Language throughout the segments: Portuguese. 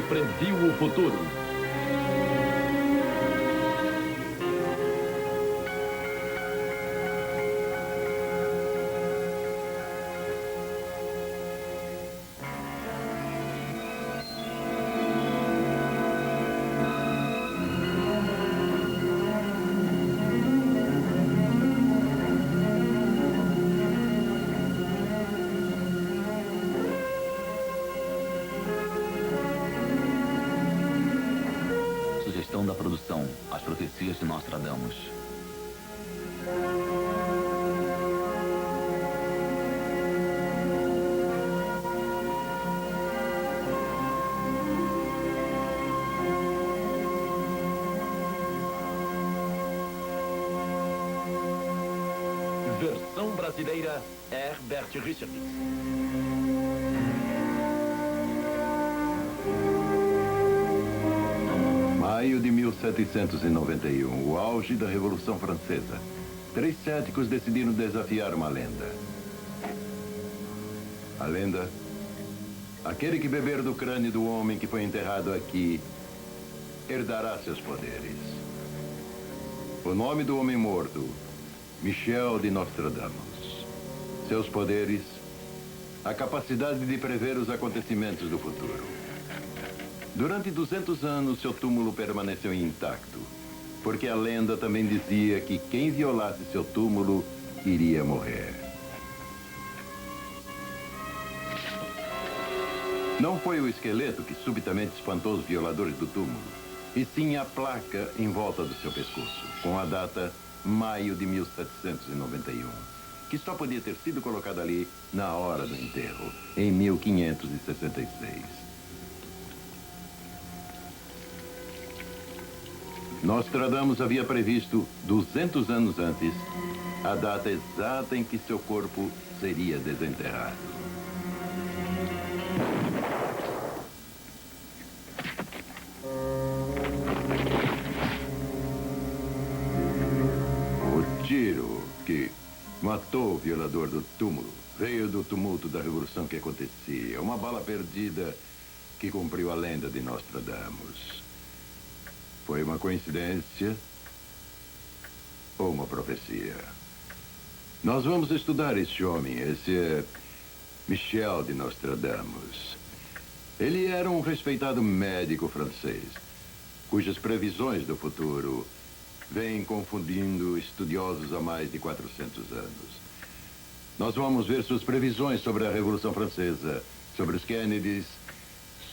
que previu o futuro. Sugestão da produção: As Profecias de Nostradamus. Versão brasileira, Herbert Richards. Maio de 1791, o auge da Revolução Francesa. 3 céticos decidiram desafiar uma lenda. A lenda: aquele que beber do crânio do homem que foi enterrado aqui herdará seus poderes. O nome do homem morto: Michel de Nostradamus. Seus poderes: a capacidade de prever os acontecimentos do futuro. Durante 200 anos, seu túmulo permaneceu intacto, porque a lenda também dizia que quem violasse seu túmulo iria morrer. Não foi o esqueleto que subitamente espantou os violadores do túmulo, e sim a placa em volta do seu pescoço, com a data maio de 1791, que só podia ter sido colocada ali na hora do enterro, em 1566. Nostradamus havia previsto, 200 anos antes, a data exata em que seu corpo seria desenterrado. O tiro que matou o violador do túmulo veio do tumulto da revolução que acontecia. Uma bala perdida que cumpriu a lenda de Nostradamus. Foi uma coincidência ou uma profecia? Nós vamos estudar esse homem. Esse é Michel de Nostradamus. Ele era um respeitado médico francês, cujas previsões do futuro vêm confundindo estudiosos há mais de 400 anos. Nós vamos ver suas previsões sobre a Revolução Francesa, sobre os Kennedys,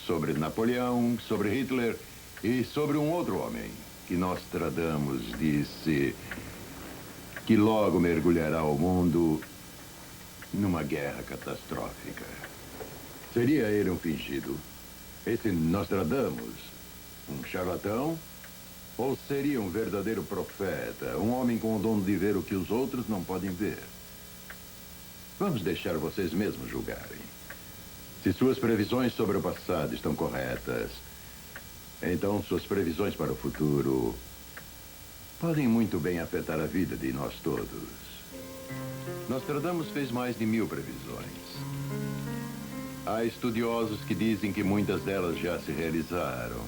sobre Napoleão, sobre Hitler e sobre um outro homem que Nostradamus disse que logo mergulhará o mundo numa guerra catastrófica. Seria ele um fingido? Esse Nostradamus, um charlatão? Ou seria um verdadeiro profeta, um homem com o dom de ver o que os outros não podem ver? Vamos deixar vocês mesmos julgarem. Se suas previsões sobre o passado estão corretas, então suas previsões para o futuro podem muito bem afetar a vida de nós todos. Nostradamus fez mais de 1000 previsões. Há estudiosos que dizem que muitas delas já se realizaram.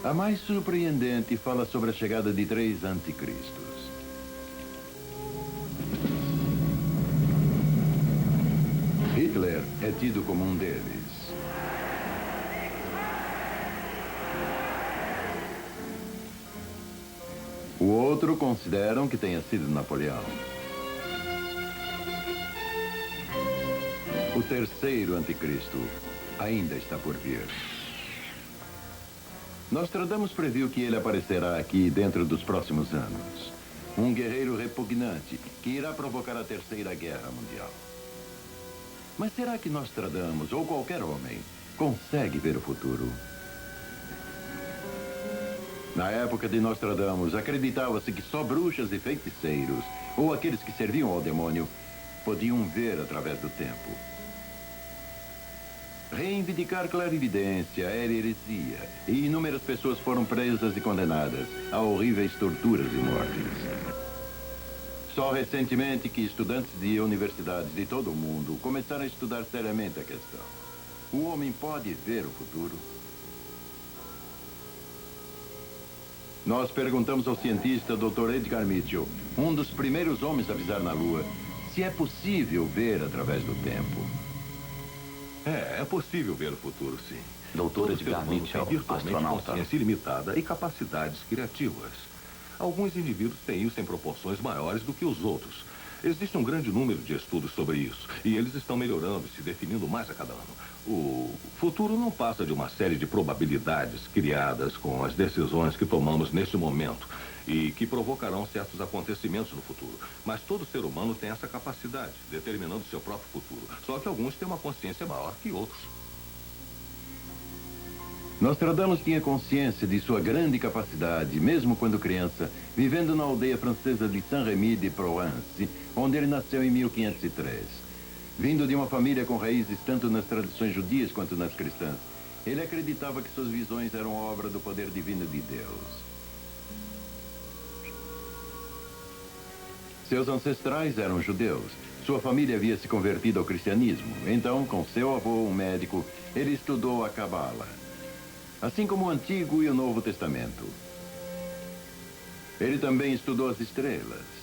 A mais surpreendente fala sobre a chegada de 3 anticristos. Hitler é tido como um deles. O outro consideram que tenha sido Napoleão. O terceiro anticristo ainda está por vir. Nostradamus previu que ele aparecerá aqui dentro dos próximos anos. Um guerreiro repugnante que irá provocar a Terceira Guerra Mundial. Mas será que Nostradamus, ou qualquer homem, consegue ver o futuro? Na época de Nostradamus, acreditava-se que só bruxas e feiticeiros, ou aqueles que serviam ao demônio, podiam ver através do tempo. Reivindicar clarividência era heresia, e inúmeras pessoas foram presas e condenadas a horríveis torturas e mortes. Só recentemente que estudantes de universidades de todo o mundo começaram a estudar seriamente a questão. O homem pode ver o futuro? Nós perguntamos ao cientista Dr. Edgar Mitchell, um dos primeiros homens a pisar na Lua, se é possível ver através do tempo. É possível ver o futuro, sim. Dr. Todo Edgar ser humano Mitchell, tem virtualmente astronauta. consciência ilimitada e capacidades criativas. Alguns indivíduos têm isso em proporções maiores do que os outros. Existe um grande número de estudos sobre isso, e eles estão melhorando e se definindo mais a cada ano. O futuro não passa de uma série de probabilidades criadas com as decisões que tomamos neste momento e que provocarão certos acontecimentos no futuro. Mas todo ser humano tem essa capacidade, determinando seu próprio futuro. Só que alguns têm uma consciência maior que outros. Nostradamus tinha consciência de sua grande capacidade, mesmo quando criança, vivendo na aldeia francesa de Saint-Rémy de Provence, onde ele nasceu em 1503. Vindo de uma família com raízes tanto nas tradições judias quanto nas cristãs, ele acreditava que suas visões eram obra do poder divino de Deus. Seus ancestrais eram judeus. Sua família havia se convertido ao cristianismo. Então, com seu avô, um médico, ele estudou a Cabala, assim como o Antigo e o Novo Testamento. Ele também estudou as estrelas.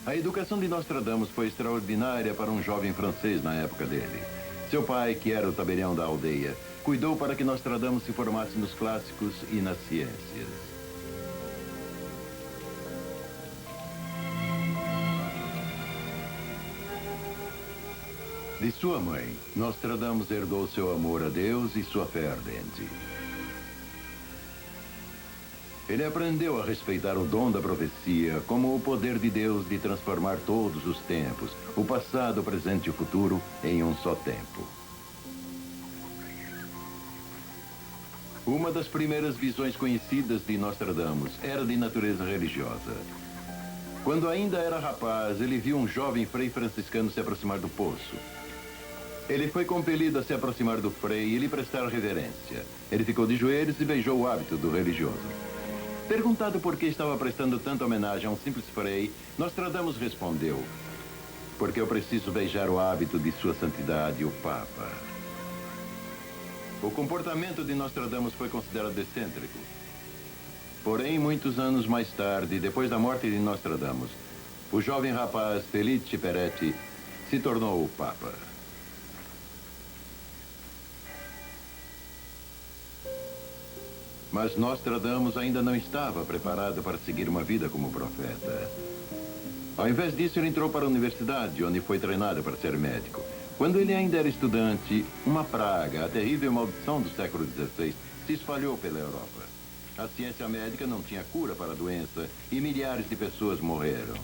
A educação de Nostradamus foi extraordinária para um jovem francês na época dele. Seu pai, que era o tabelião da aldeia, cuidou para que Nostradamus se formasse nos clássicos e nas ciências. De sua mãe, Nostradamus herdou seu amor a Deus e sua fé ardente. Ele aprendeu a respeitar o dom da profecia como o poder de Deus de transformar todos os tempos, o passado, o presente e o futuro, em um só tempo. Uma das primeiras visões conhecidas de Nostradamus era de natureza religiosa. Quando ainda era rapaz, ele viu um jovem frei franciscano se aproximar do poço. Ele foi compelido a se aproximar do frei e lhe prestar reverência. Ele ficou de joelhos e beijou o hábito do religioso. Perguntado por que estava prestando tanta homenagem a um simples frei, Nostradamus respondeu: porque eu preciso beijar o hábito de sua santidade, o Papa. O comportamento de Nostradamus foi considerado excêntrico. Porém, muitos anos mais tarde, depois da morte de Nostradamus, o jovem rapaz Felice Peretti se tornou o Papa. Mas Nostradamus ainda não estava preparado para seguir uma vida como profeta. Ao invés disso, ele entrou para a universidade, onde foi treinado para ser médico. Quando ele ainda era estudante, uma praga, a terrível maldição do século XVI, se espalhou pela Europa. A ciência médica não tinha cura para a doença e milhares de pessoas morreram.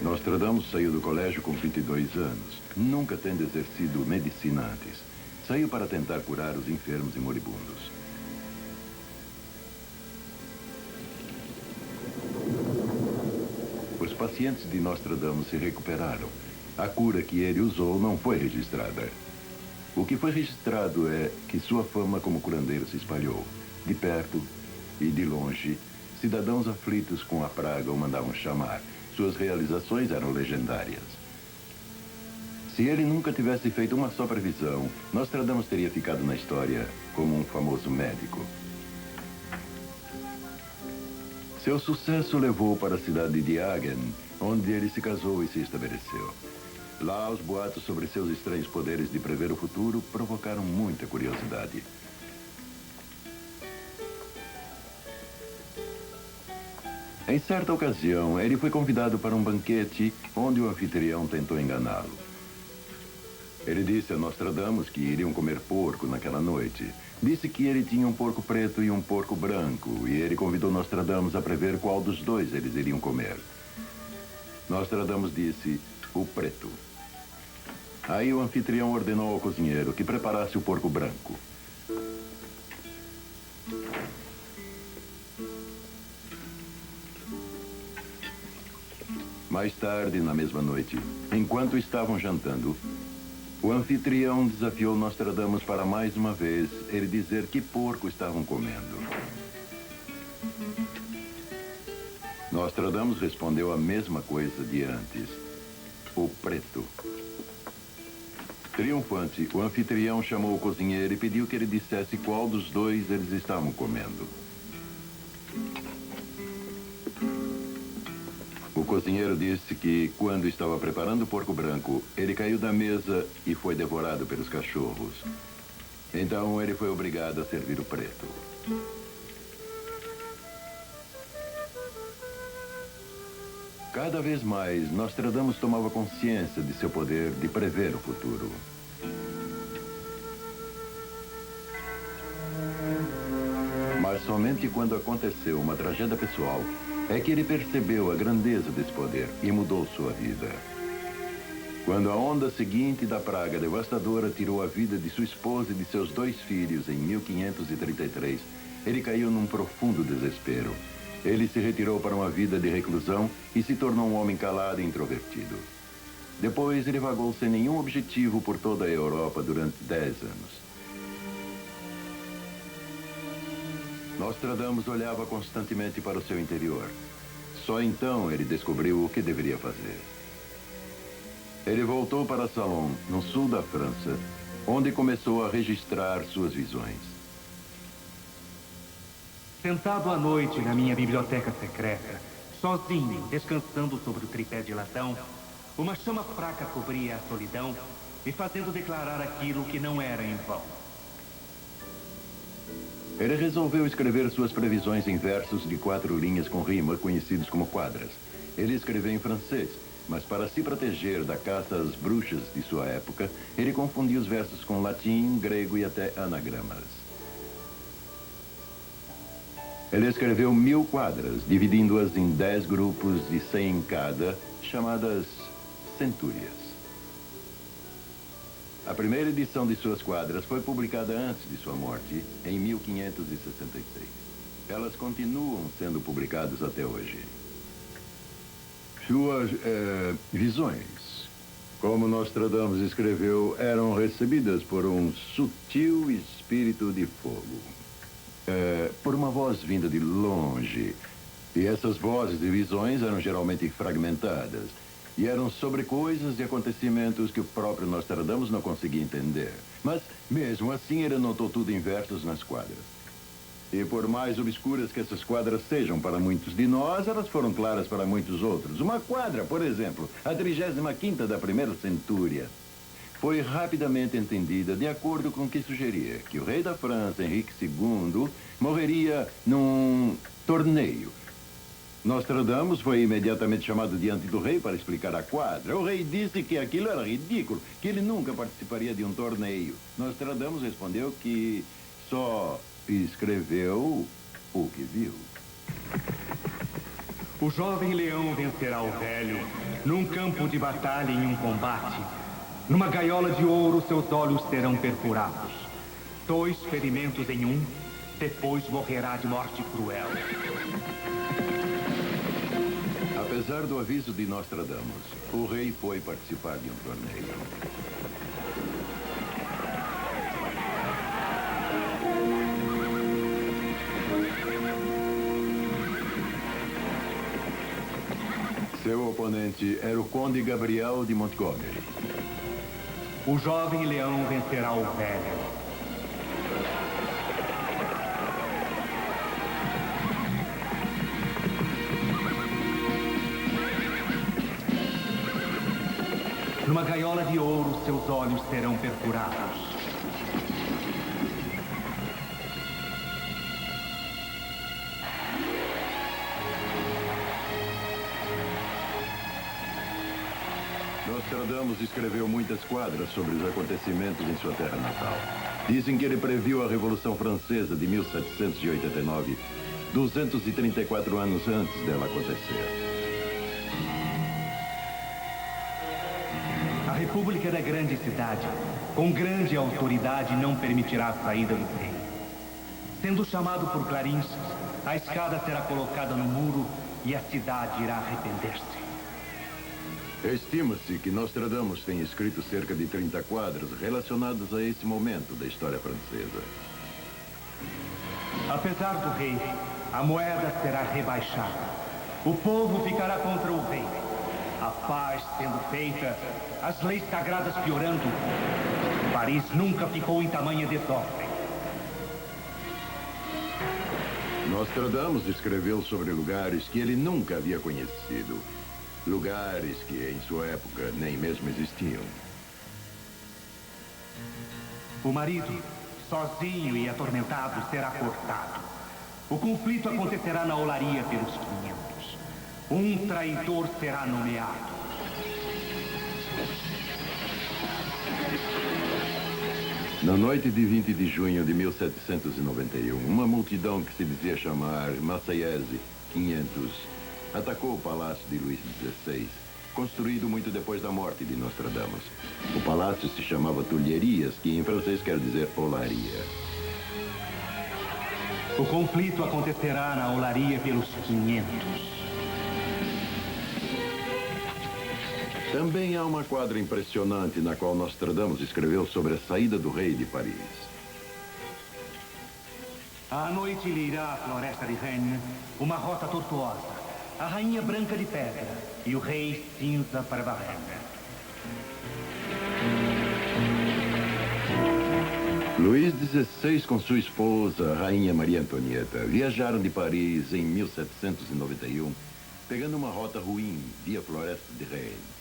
Nostradamus saiu do colégio com 22 anos, nunca tendo exercido medicina antes. Saiu para tentar curar os enfermos e moribundos. Os pacientes de Nostradamus se recuperaram. A cura que ele usou não foi registrada. O que foi registrado é que sua fama como curandeiro se espalhou. De perto e de longe, cidadãos aflitos com a praga o mandavam chamar. Suas realizações eram legendárias. Se ele nunca tivesse feito uma só previsão, Nostradamus teria ficado na história como um famoso médico. Seu sucesso levou para a cidade de Hagen, onde ele se casou e se estabeleceu. Lá, os boatos sobre seus estranhos poderes de prever o futuro provocaram muita curiosidade. Em certa ocasião, ele foi convidado para um banquete onde o anfitrião tentou enganá-lo. Ele disse a Nostradamus que iriam comer porco naquela noite. Disse que ele tinha um porco preto e um porco branco, e ele convidou Nostradamus a prever qual dos dois eles iriam comer. Nostradamus disse: o preto. Aí o anfitrião ordenou ao cozinheiro que preparasse o porco branco. Mais tarde, na mesma noite, enquanto estavam jantando, o anfitrião desafiou Nostradamus para mais uma vez ele dizer que porco estavam comendo. Nostradamus respondeu a mesma coisa de antes. O preto. Triunfante, o anfitrião chamou o cozinheiro e pediu que ele dissesse qual dos dois eles estavam comendo. O cozinheiro disse que, quando estava preparando o porco branco, ele caiu da mesa e foi devorado pelos cachorros. Então ele foi obrigado a servir o preto. Cada vez mais, Nostradamus tomava consciência de seu poder de prever o futuro. Mas somente quando aconteceu uma tragédia pessoal é que ele percebeu a grandeza desse poder e mudou sua vida. Quando a onda seguinte da praga devastadora tirou a vida de sua esposa e de seus 2 filhos em 1533, ele caiu num profundo desespero. Ele se retirou para uma vida de reclusão e se tornou um homem calado e introvertido. Depois, ele vagou sem nenhum objetivo por toda a Europa durante 10 anos. Nostradamus olhava constantemente para o seu interior. Só então ele descobriu o que deveria fazer. Ele voltou para Salon, no sul da França, onde começou a registrar suas visões. Sentado à noite na minha biblioteca secreta, sozinho, descansando sobre o tripé de latão, uma chama fraca cobria a solidão, me fazendo declarar aquilo que não era em vão. Ele resolveu escrever suas previsões em versos de 4 linhas com rima, conhecidos como quadras. Ele escreveu em francês, mas para se proteger da caça às bruxas de sua época, ele confundia os versos com latim, grego e até anagramas. Ele escreveu 1000 quadras, dividindo-as em 10 grupos de 100 em cada, chamadas centúrias. A primeira edição de suas quadras foi publicada antes de sua morte, em 1566. Elas continuam sendo publicadas até hoje. Suas visões, como Nostradamus escreveu, eram recebidas por um sutil espírito de fogo. Por uma voz vinda de longe. E essas vozes e visões eram geralmente fragmentadas. E eram sobre coisas e acontecimentos que o próprio Nostradamus não conseguia entender. Mas, mesmo assim, ele anotou tudo em versos nas quadras. E por mais obscuras que essas quadras sejam para muitos de nós, elas foram claras para muitos outros. Uma quadra, por exemplo, a 35ª da primeira centúria, foi rapidamente entendida de acordo com o que sugeria que o rei da França, Henrique II, morreria num torneio. Nostradamus foi imediatamente chamado diante do rei para explicar a quadra. O rei disse que aquilo era ridículo, que ele nunca participaria de um torneio. Nostradamus respondeu que só escreveu o que viu. O jovem leão vencerá o velho, num campo de batalha em um combate. Numa gaiola de ouro seus olhos serão perfurados. 2 ferimentos em um, depois morrerá de morte cruel. Apesar do aviso de Nostradamus, o rei foi participar de um torneio. Seu oponente era o conde Gabriel de Montgomery. O jovem leão vencerá o velho. Numa gaiola de ouro, seus olhos serão perfurados. Nostradamus escreveu muitas quadras sobre os acontecimentos em sua terra natal. Dizem que ele previu a Revolução Francesa de 1789, 234 anos antes dela acontecer. A República da grande cidade, com grande autoridade, não permitirá a saída do rei. Sendo chamado por clarins, a escada será colocada no muro e a cidade irá arrepender-se. Estima-se que Nostradamus tenha escrito cerca de 30 quadras relacionadas a esse momento da história francesa. Apesar do rei, a moeda será rebaixada. O povo ficará contra o rei. A paz sendo feita, as leis sagradas piorando. Paris nunca ficou em tamanha desordem. Nostradamus escreveu sobre lugares que ele nunca havia conhecido. Lugares que, em sua época, nem mesmo existiam. O marido, sozinho e atormentado, será cortado. O conflito acontecerá na olaria pelos 500. Um traidor será nomeado. Na noite de 20 de junho de 1791, uma multidão que se dizia chamar Marseillaise 500 atacou o palácio de Luís XVI, construído muito depois da morte de Nostradamus. O palácio se chamava Tulherias, que em francês quer dizer olaria. O conflito acontecerá na olaria pelos 500. Também há uma quadra impressionante na qual Nostradamus escreveu sobre a saída do rei de Paris. À noite ele irá à floresta de Rennes, uma rota tortuosa, a rainha branca de pedra e o rei cinza para Varennes. Luís XVI com sua esposa, a rainha Maria Antonieta, viajaram de Paris em 1791, pegando uma rota ruim via Floresta de Rennes.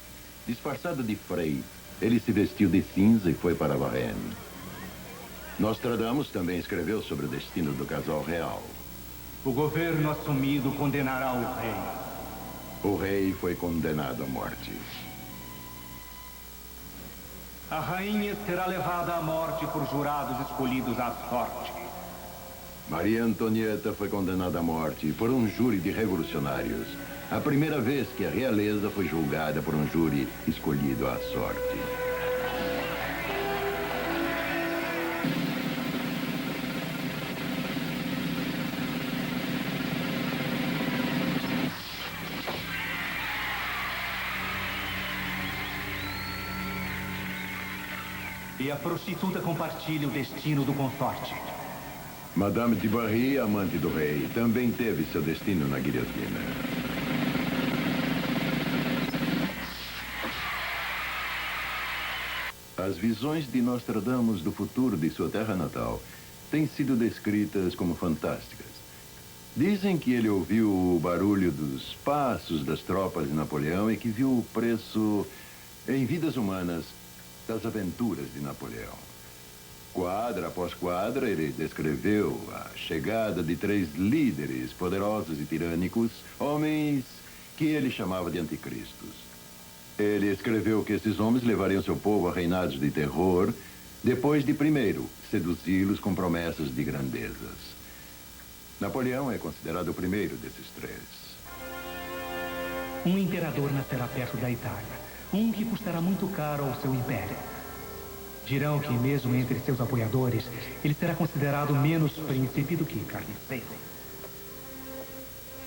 Disfarçado de frei, ele se vestiu de cinza e foi para Varennes. Nostradamus também escreveu sobre o destino do casal real. O governo assumido condenará o rei. O rei foi condenado à morte. A rainha será levada à morte por jurados escolhidos à sorte. Maria Antonieta foi condenada à morte por um júri de revolucionários. A primeira vez que a realeza foi julgada por um júri escolhido à sorte. E a prostituta compartilha o destino do consorte. Madame de Barry, amante do rei, também teve seu destino na guilhotina. As visões de Nostradamus do futuro de sua terra natal têm sido descritas como fantásticas. Dizem que ele ouviu o barulho dos passos das tropas de Napoleão e que viu o preço em vidas humanas das aventuras de Napoleão. Quadra após quadra, ele descreveu a chegada de 3 líderes poderosos e tirânicos, homens que ele chamava de anticristos. Ele escreveu que esses homens levariam seu povo a reinados de terror, depois de, primeiro, seduzi-los com promessas de grandezas. Napoleão é considerado o primeiro desses 3. Um imperador nascerá perto da Itália. Um que custará muito caro ao seu império. Dirão que, mesmo entre seus apoiadores, ele será considerado menos príncipe do que carniceiro.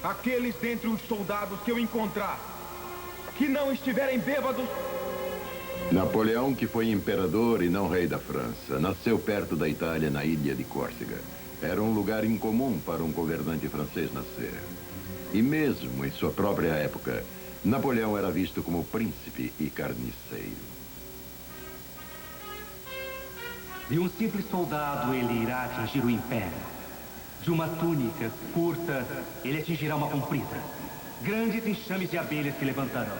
Aqueles dentre os soldados que eu encontrar que não estiverem bêbados... Napoleão, que foi imperador e não rei da França, nasceu perto da Itália, na ilha de Córcega. Era um lugar incomum para um governante francês nascer. E mesmo em sua própria época, Napoleão era visto como príncipe e carniceiro. De um simples soldado, ele irá atingir o império. De uma túnica curta, ele atingirá uma comprida. Grandes enxames de abelhas se levantarão.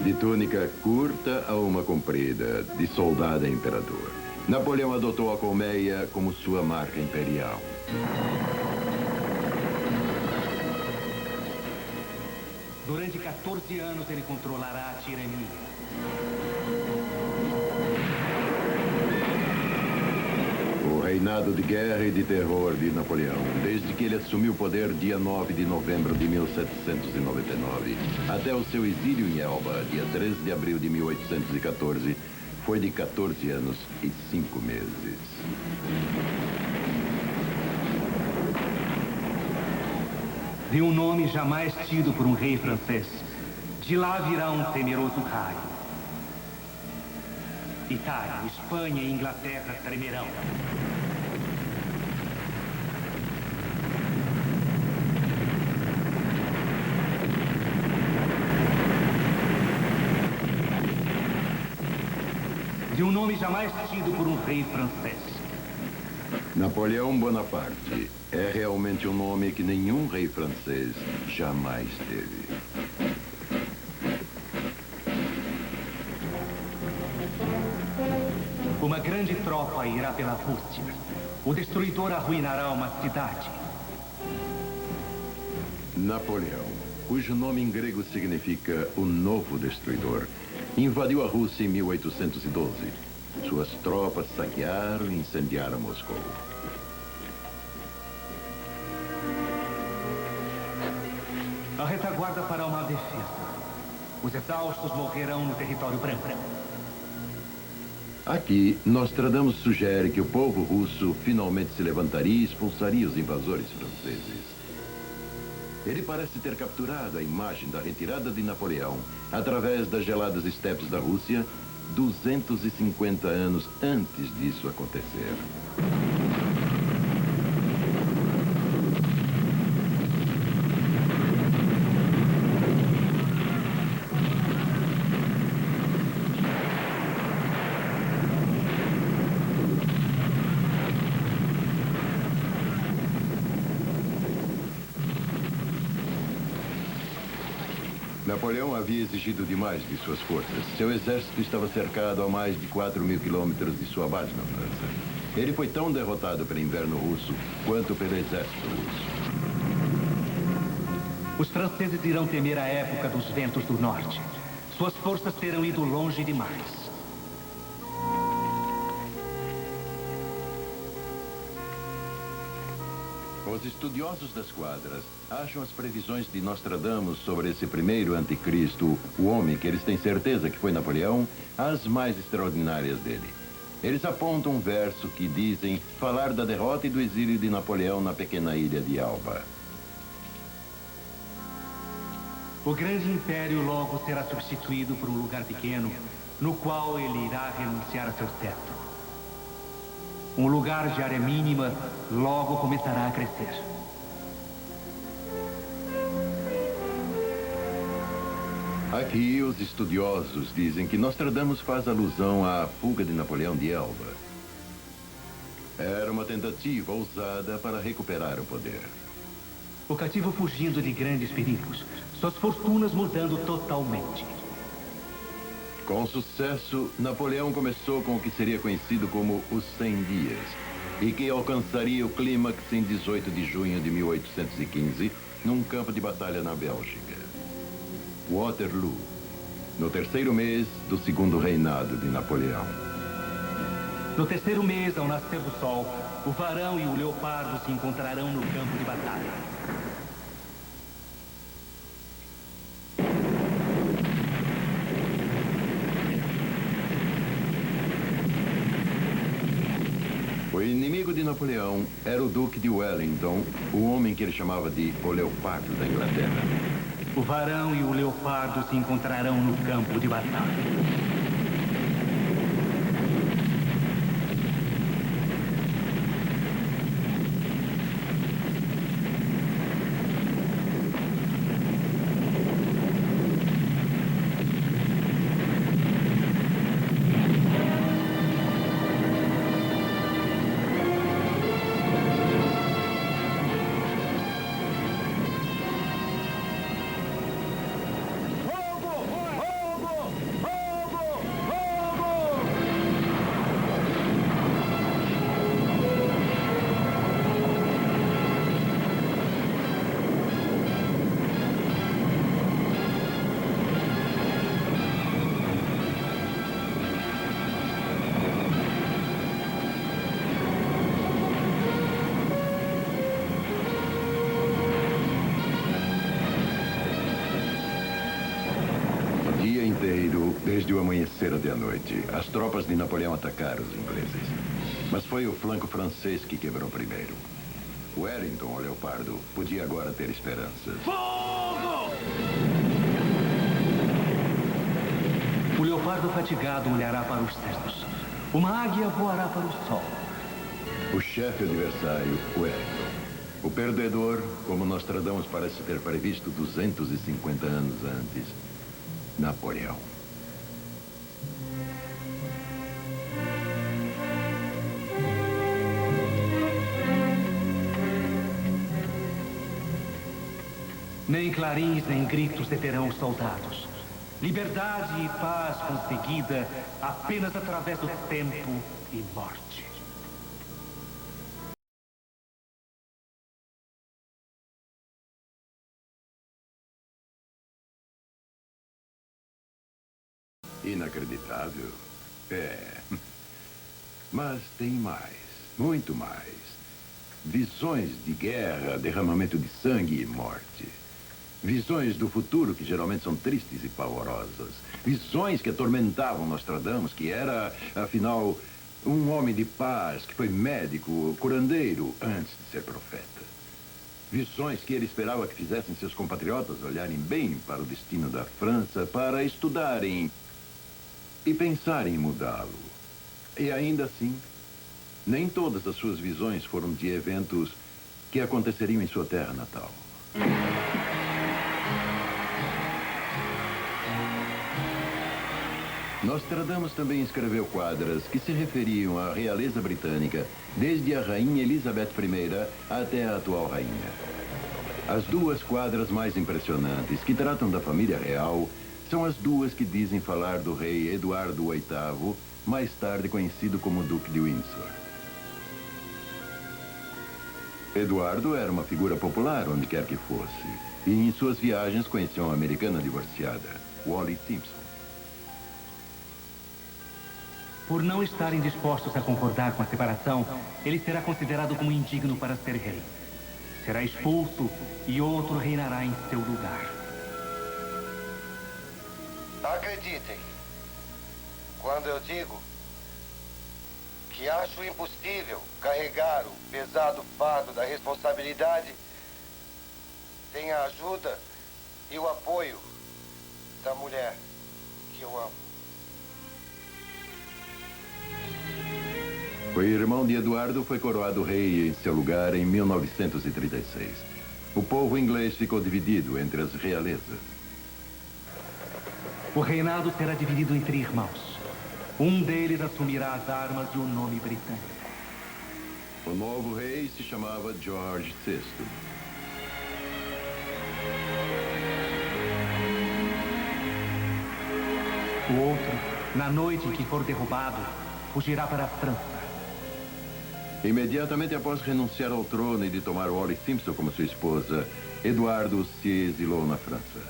De túnica curta a uma comprida, de soldado a imperador. Napoleão adotou a colmeia como sua marca imperial. Durante 14 anos, ele controlará a tirania. O reinado de guerra e de terror de Napoleão, desde que ele assumiu o poder dia 9 de novembro de 1799, até o seu exílio em Elba, dia 13 de abril de 1814, foi de 14 anos e 5 meses. De um nome jamais tido por um rei francês, de lá virá um temeroso raio. Itália, Espanha e Inglaterra tremerão. de um nome jamais tido por um rei francês. Napoleão Bonaparte é realmente um nome que nenhum rei francês jamais teve. Uma grande tropa irá pela Rússia. O destruidor arruinará uma cidade. Napoleão, cujo nome em grego significa o novo destruidor, invadiu a Rússia em 1812. Suas tropas saquearam e incendiaram Moscou. A retaguarda fará uma defesa. Os exaustos morrerão no território branco. Aqui, Nostradamus sugere que o povo russo finalmente se levantaria e expulsaria os invasores franceses. Ele parece ter capturado a imagem da retirada de Napoleão através das geladas estepes da Rússia 250 anos antes disso acontecer. Napoleão havia exigido demais de suas forças. Seu exército estava cercado a mais de 4.000 quilômetros de sua base na França. Ele foi tão derrotado pelo inverno russo quanto pelo exército russo. Os franceses irão temer a época dos ventos do norte. Suas forças terão ido longe demais. Os estudiosos das quadras acham as previsões de Nostradamus sobre esse primeiro anticristo, o homem que eles têm certeza que foi Napoleão, as mais extraordinárias dele. Eles apontam um verso que dizem falar da derrota e do exílio de Napoleão na pequena ilha de Elba. O grande império logo será substituído por um lugar pequeno, no qual ele irá renunciar a seu teto. Um lugar de área mínima logo começará a crescer. Aqui, os estudiosos dizem que Nostradamus faz alusão à fuga de Napoleão de Elba. Era uma tentativa ousada para recuperar o poder. O cativo fugindo de grandes perigos, suas fortunas mudando totalmente. Com sucesso, Napoleão começou com o que seria conhecido como os 100 dias, e que alcançaria o clímax em 18 de junho de 1815, num campo de batalha na Bélgica. Waterloo, no terceiro mês do segundo reinado de Napoleão. No terceiro mês, ao nascer do sol, o varão e o leopardo se encontrarão no campo de batalha. O inimigo de Napoleão era o Duque de Wellington, o homem que ele chamava de o Leopardo da Inglaterra. O varão e o leopardo se encontrarão no campo de batalha. Desde o amanhecer até a noite, as tropas de Napoleão atacaram os ingleses. Mas foi o flanco francês que quebrou primeiro. Wellington, o Leopardo, podia agora ter esperanças. Fogo! O leopardo fatigado olhará para os céus. Uma águia voará para o sol. O chefe adversário, Wellington. O perdedor, como Nostradamus parece ter previsto 250 anos antes, Napoleão. Nem clarins, nem gritos deterão os soldados. Liberdade e paz conseguida apenas através do tempo e morte. Inacreditável? É. Mas tem mais, muito mais. Visões de guerra, derramamento de sangue e morte. Visões do futuro que geralmente são tristes e pavorosas. Visões que atormentavam Nostradamus, que era, afinal, um homem de paz, que foi médico, curandeiro, antes de ser profeta. Visões que ele esperava que fizessem seus compatriotas olharem bem para o destino da França, para estudarem e pensarem em mudá-lo. E ainda assim, nem todas as suas visões foram de eventos que aconteceriam em sua terra natal. Nostradamus também escreveu quadras que se referiam à realeza britânica, desde a rainha Elizabeth I até a atual rainha. As duas quadras mais impressionantes que tratam da família real são as duas que dizem falar do rei Eduardo VIII, mais tarde conhecido como Duque de Windsor. Eduardo era uma figura popular onde quer que fosse, e em suas viagens conheceu uma americana divorciada, Wallis Simpson. Por não estarem dispostos a concordar com a separação, ele será considerado como indigno para ser rei. Será expulso e outro reinará em seu lugar. Acreditem, quando eu digo que acho impossível carregar o pesado fardo da responsabilidade sem a ajuda e o apoio da mulher que eu amo. O irmão de Eduardo foi coroado rei em seu lugar em 1936. O povo inglês ficou dividido entre as realezas. O reinado será dividido entre irmãos. Um deles assumirá as armas e o nome britânico. O novo rei se chamava George VI. O outro, na noite em que for derrubado, fugirá para a França. Imediatamente após renunciar ao trono e de tomar Wallis Simpson como sua esposa, Eduardo se exilou na França.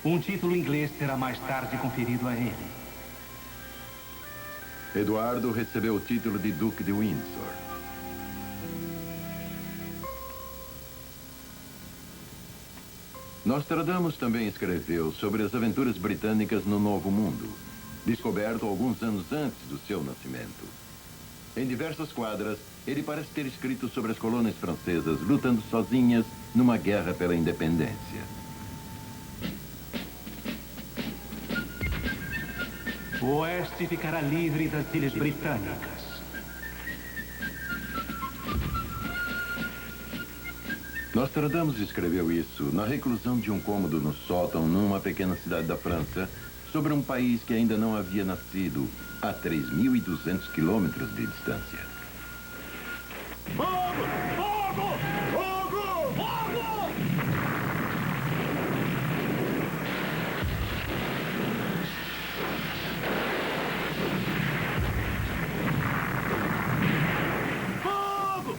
Um título inglês será mais tarde conferido a ele. Eduardo recebeu o título de Duque de Windsor. Nostradamus também escreveu sobre as aventuras britânicas no Novo Mundo, descoberto alguns anos antes do seu nascimento. Em diversas quadras, ele parece ter escrito sobre as colônias francesas lutando sozinhas numa guerra pela independência. O oeste ficará livre das ilhas britânicas. Nostradamus escreveu isso na reclusão de um cômodo no sótão numa pequena cidade da França, sobre um país que ainda não havia nascido, a 3.200 quilômetros de distância. Fogo! Fogo! Fogo! Fogo! Fogo!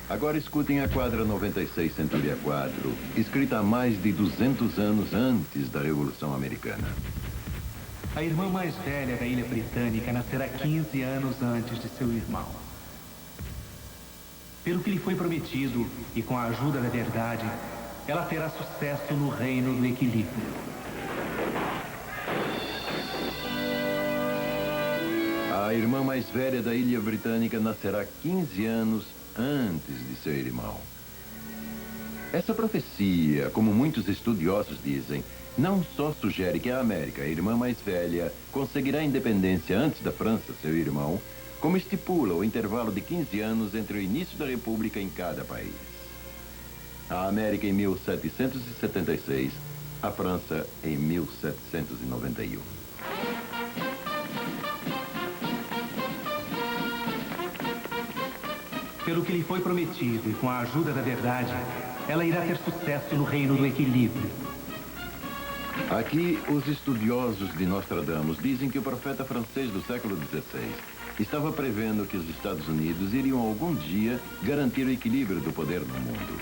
Agora escutem a quadra 96 Centúria 4, escrita há mais de 200 anos antes da Revolução Americana. A irmã mais velha da ilha britânica nascerá 15 anos antes de seu irmão. Pelo que lhe foi prometido, e com a ajuda da verdade, ela terá sucesso no reino do equilíbrio. A irmã mais velha da ilha britânica nascerá 15 anos antes de seu irmão. Essa profecia, como muitos estudiosos dizem, não só sugere que a América, a irmã mais velha, conseguirá a independência antes da França, seu irmão, como estipula o intervalo de 15 anos entre o início da República em cada país. A América em 1776, a França em 1791. Pelo que lhe foi prometido e com a ajuda da verdade, ela irá ter sucesso no reino do equilíbrio. Aqui, os estudiosos de Nostradamus dizem que o profeta francês do século XVI estava prevendo que os Estados Unidos iriam algum dia garantir o equilíbrio do poder no mundo.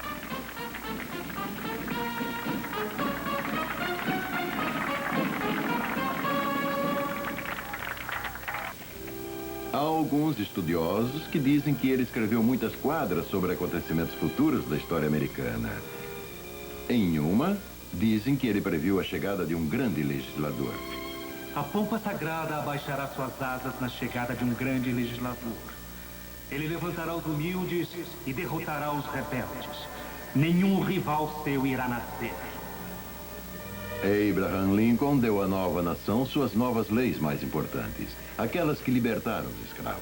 Há alguns estudiosos que dizem que ele escreveu muitas quadras sobre acontecimentos futuros da história americana. Em uma, dizem que ele previu a chegada de um grande legislador. A pompa sagrada abaixará suas asas na chegada de um grande legislador. Ele levantará os humildes e derrotará os rebeldes. Nenhum rival seu irá nascer. Abraham Lincoln deu à nova nação suas novas leis mais importantes, aquelas que libertaram os escravos.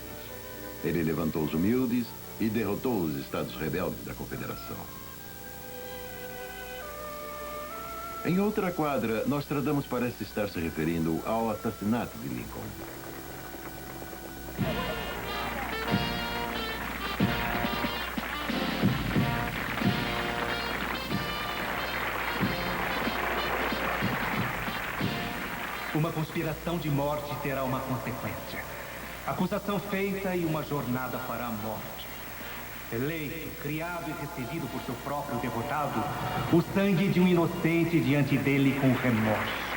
Ele levantou os humildes e derrotou os estados rebeldes da Confederação. Em outra quadra, Nostradamus parece estar se referindo ao assassinato de Lincoln. Uma conspiração de morte terá uma consequência. Acusação feita e uma jornada para a morte. Eleito, criado e recebido por seu próprio derrotado, o sangue de um inocente diante dele com remorso.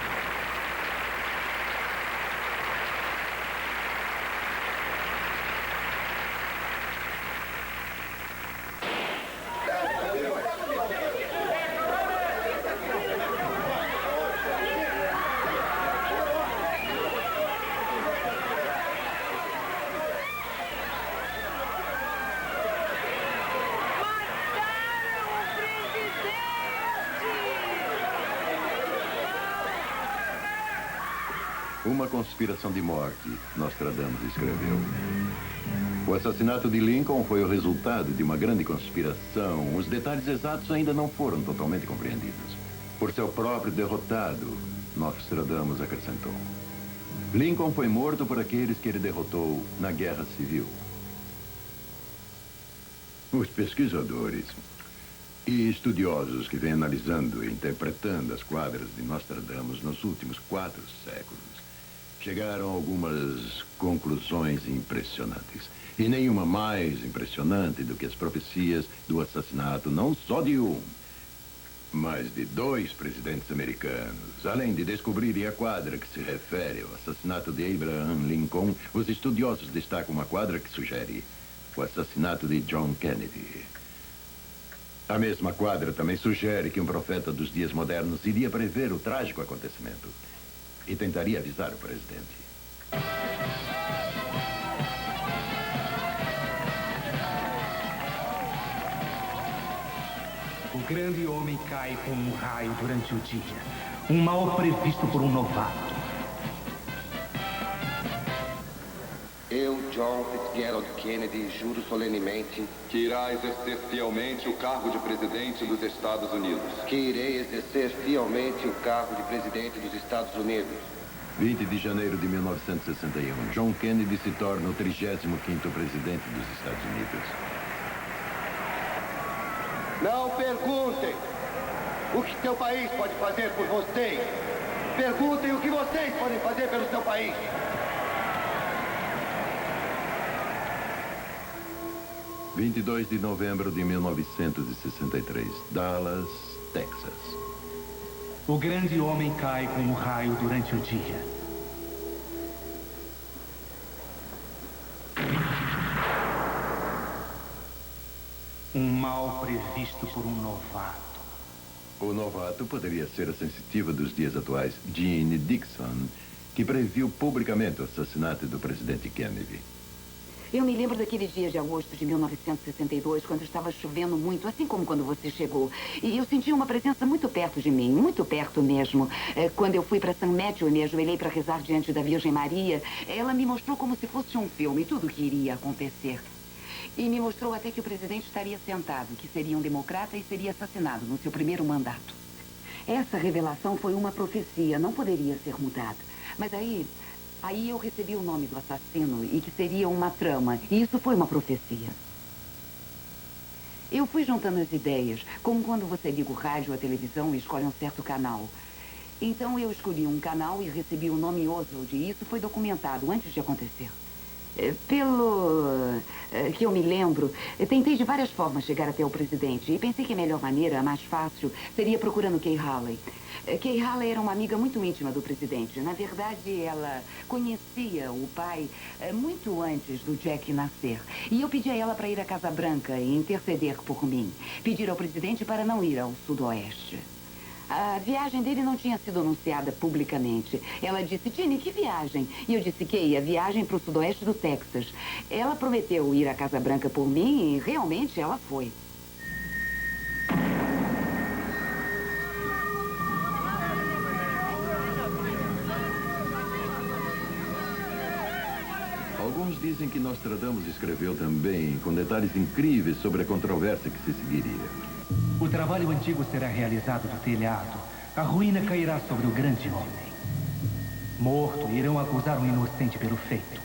Uma conspiração de morte, Nostradamus escreveu. O assassinato de Lincoln foi o resultado de uma grande conspiração. Os detalhes exatos ainda não foram totalmente compreendidos. Por seu próprio derrotado, Nostradamus acrescentou. Lincoln foi morto por aqueles que ele derrotou na Guerra Civil. Os pesquisadores e estudiosos que vêm analisando e interpretando as quadras de Nostradamus nos últimos 4 séculos chegaram a algumas conclusões impressionantes. E nenhuma mais impressionante do que as profecias do assassinato não só de um, mas de 2 presidentes americanos. Além de descobrirem a quadra que se refere ao assassinato de Abraham Lincoln, os estudiosos destacam uma quadra que sugere o assassinato de John Kennedy. A mesma quadra também sugere que um profeta dos dias modernos iria prever o trágico acontecimento e tentaria avisar o presidente. O grande homem cai como um raio durante o dia. Um mal previsto por um novato. Eu, John Fitzgerald Kennedy, juro solenemente que irá exercer fielmente o cargo de presidente dos Estados Unidos. que irei exercer fielmente o cargo de presidente dos Estados Unidos. 20 de janeiro de 1961, John Kennedy se torna o 35º presidente dos Estados Unidos. Não perguntem o que seu país pode fazer por vocês. Perguntem o que vocês podem fazer pelo seu país. – 22 de novembro de 1963, Dallas, Texas. O grande homem cai como um raio durante o dia. Um mal previsto por um novato. O novato poderia ser a sensitiva dos dias atuais, Jeanne Dixon, que previu publicamente o assassinato do presidente Kennedy. Eu me lembro daqueles dias de agosto de 1962, quando estava chovendo muito, assim como quando você chegou. E eu senti uma presença muito perto de mim, muito perto mesmo. Quando eu fui para St. Matthew e me ajoelhei para rezar diante da Virgem Maria, ela me mostrou como se fosse um filme, tudo o que iria acontecer. E me mostrou até que o presidente estaria sentado, que seria um democrata e seria assassinado no seu primeiro mandato. Essa revelação foi uma profecia, não poderia ser mudada. Mas aí eu recebi o nome do assassino e que seria uma trama. E isso foi uma profecia. Eu fui juntando as ideias, como quando você liga o rádio ou a televisão e escolhe um certo canal. Então eu escolhi um canal e recebi o nome Oswald, e isso foi documentado antes de acontecer. Pelo que eu me lembro, tentei de várias formas chegar até o presidente e pensei que a melhor maneira, a mais fácil, seria procurando Kay Haley. Kay Haley era uma amiga muito íntima do presidente. Na verdade, ela conhecia o pai muito antes do Jack nascer. E eu pedi a ela para ir à Casa Branca e interceder por mim. Pedir ao presidente para não ir ao Sudoeste. A viagem dele não tinha sido anunciada publicamente. Ela disse, Ginny, que viagem? E eu disse, Kay, a viagem para o sudoeste do Texas. Ela prometeu ir à Casa Branca por mim e realmente ela foi. Alguns dizem que Nostradamus escreveu também, com detalhes incríveis sobre a controvérsia que se seguiria. O trabalho antigo será realizado do telhado. A ruína cairá sobre o grande homem. Morto, irão acusar um inocente pelo feito.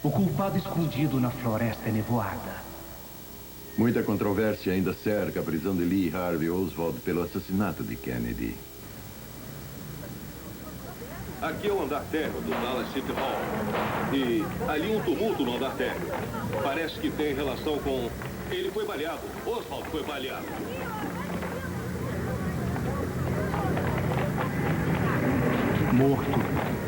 O culpado escondido na floresta nevoada. Muita controvérsia ainda cerca a prisão de Lee Harvey Oswald pelo assassinato de Kennedy. Aqui é o andar térreo do Dallas City Hall. E ali um tumulto no andar térreo. Parece que tem relação com... Ele foi baleado. Oswald foi baleado. Morto,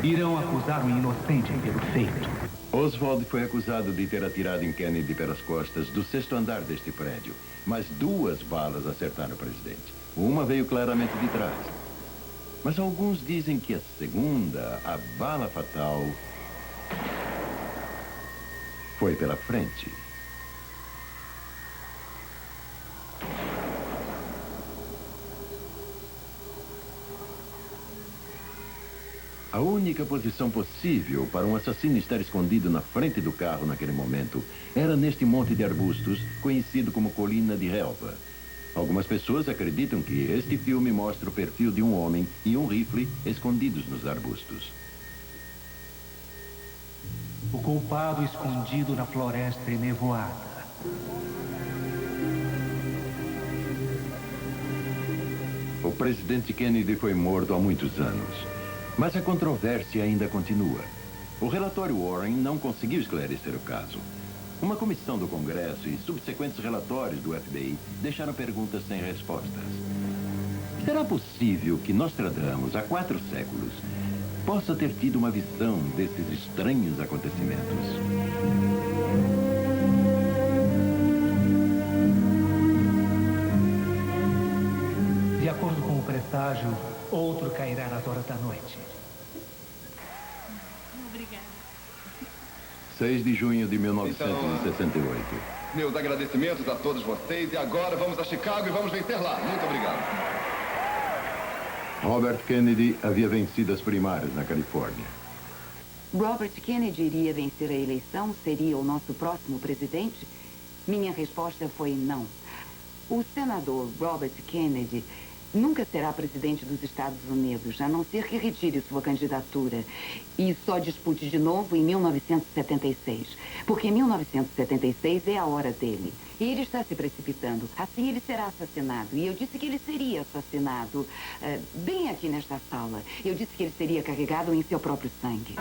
irão acusar um inocente pelo feito. Oswald foi acusado de ter atirado em Kennedy pelas costas do 6º andar deste prédio. Mas 2 balas acertaram o presidente. Uma veio claramente de trás. Mas alguns dizem que a segunda, a bala fatal, foi pela frente. A única posição possível para um assassino estar escondido na frente do carro naquele momento era neste monte de arbustos, conhecido como Colina de Relva. Algumas pessoas acreditam que este filme mostra o perfil de um homem e um rifle escondidos nos arbustos. O culpado escondido na floresta enevoada. O presidente Kennedy foi morto há muitos anos. Mas a controvérsia ainda continua. O relatório Warren não conseguiu esclarecer o caso. Uma comissão do Congresso e subsequentes relatórios do FBI deixaram perguntas sem respostas. Será possível que Nostradamus, há 4 séculos, possa ter tido uma visão desses estranhos acontecimentos? De acordo com o presságio, outro cairá nas horas da noite. Obrigada. 6 de junho de 1968. Meus agradecimentos a todos vocês. E agora vamos a Chicago e vamos vencer lá. Muito obrigado. Robert Kennedy havia vencido as primárias na Califórnia. Robert Kennedy iria vencer a eleição? Seria o nosso próximo presidente? Minha resposta foi não. O senador Robert Kennedy nunca será presidente dos Estados Unidos, a não ser que retire sua candidatura e só dispute de novo em 1976. Porque em 1976 é a hora dele. E ele está se precipitando. Assim ele será assassinado. E eu disse que ele seria assassinado bem aqui nesta sala. Eu disse que ele seria carregado em seu próprio sangue.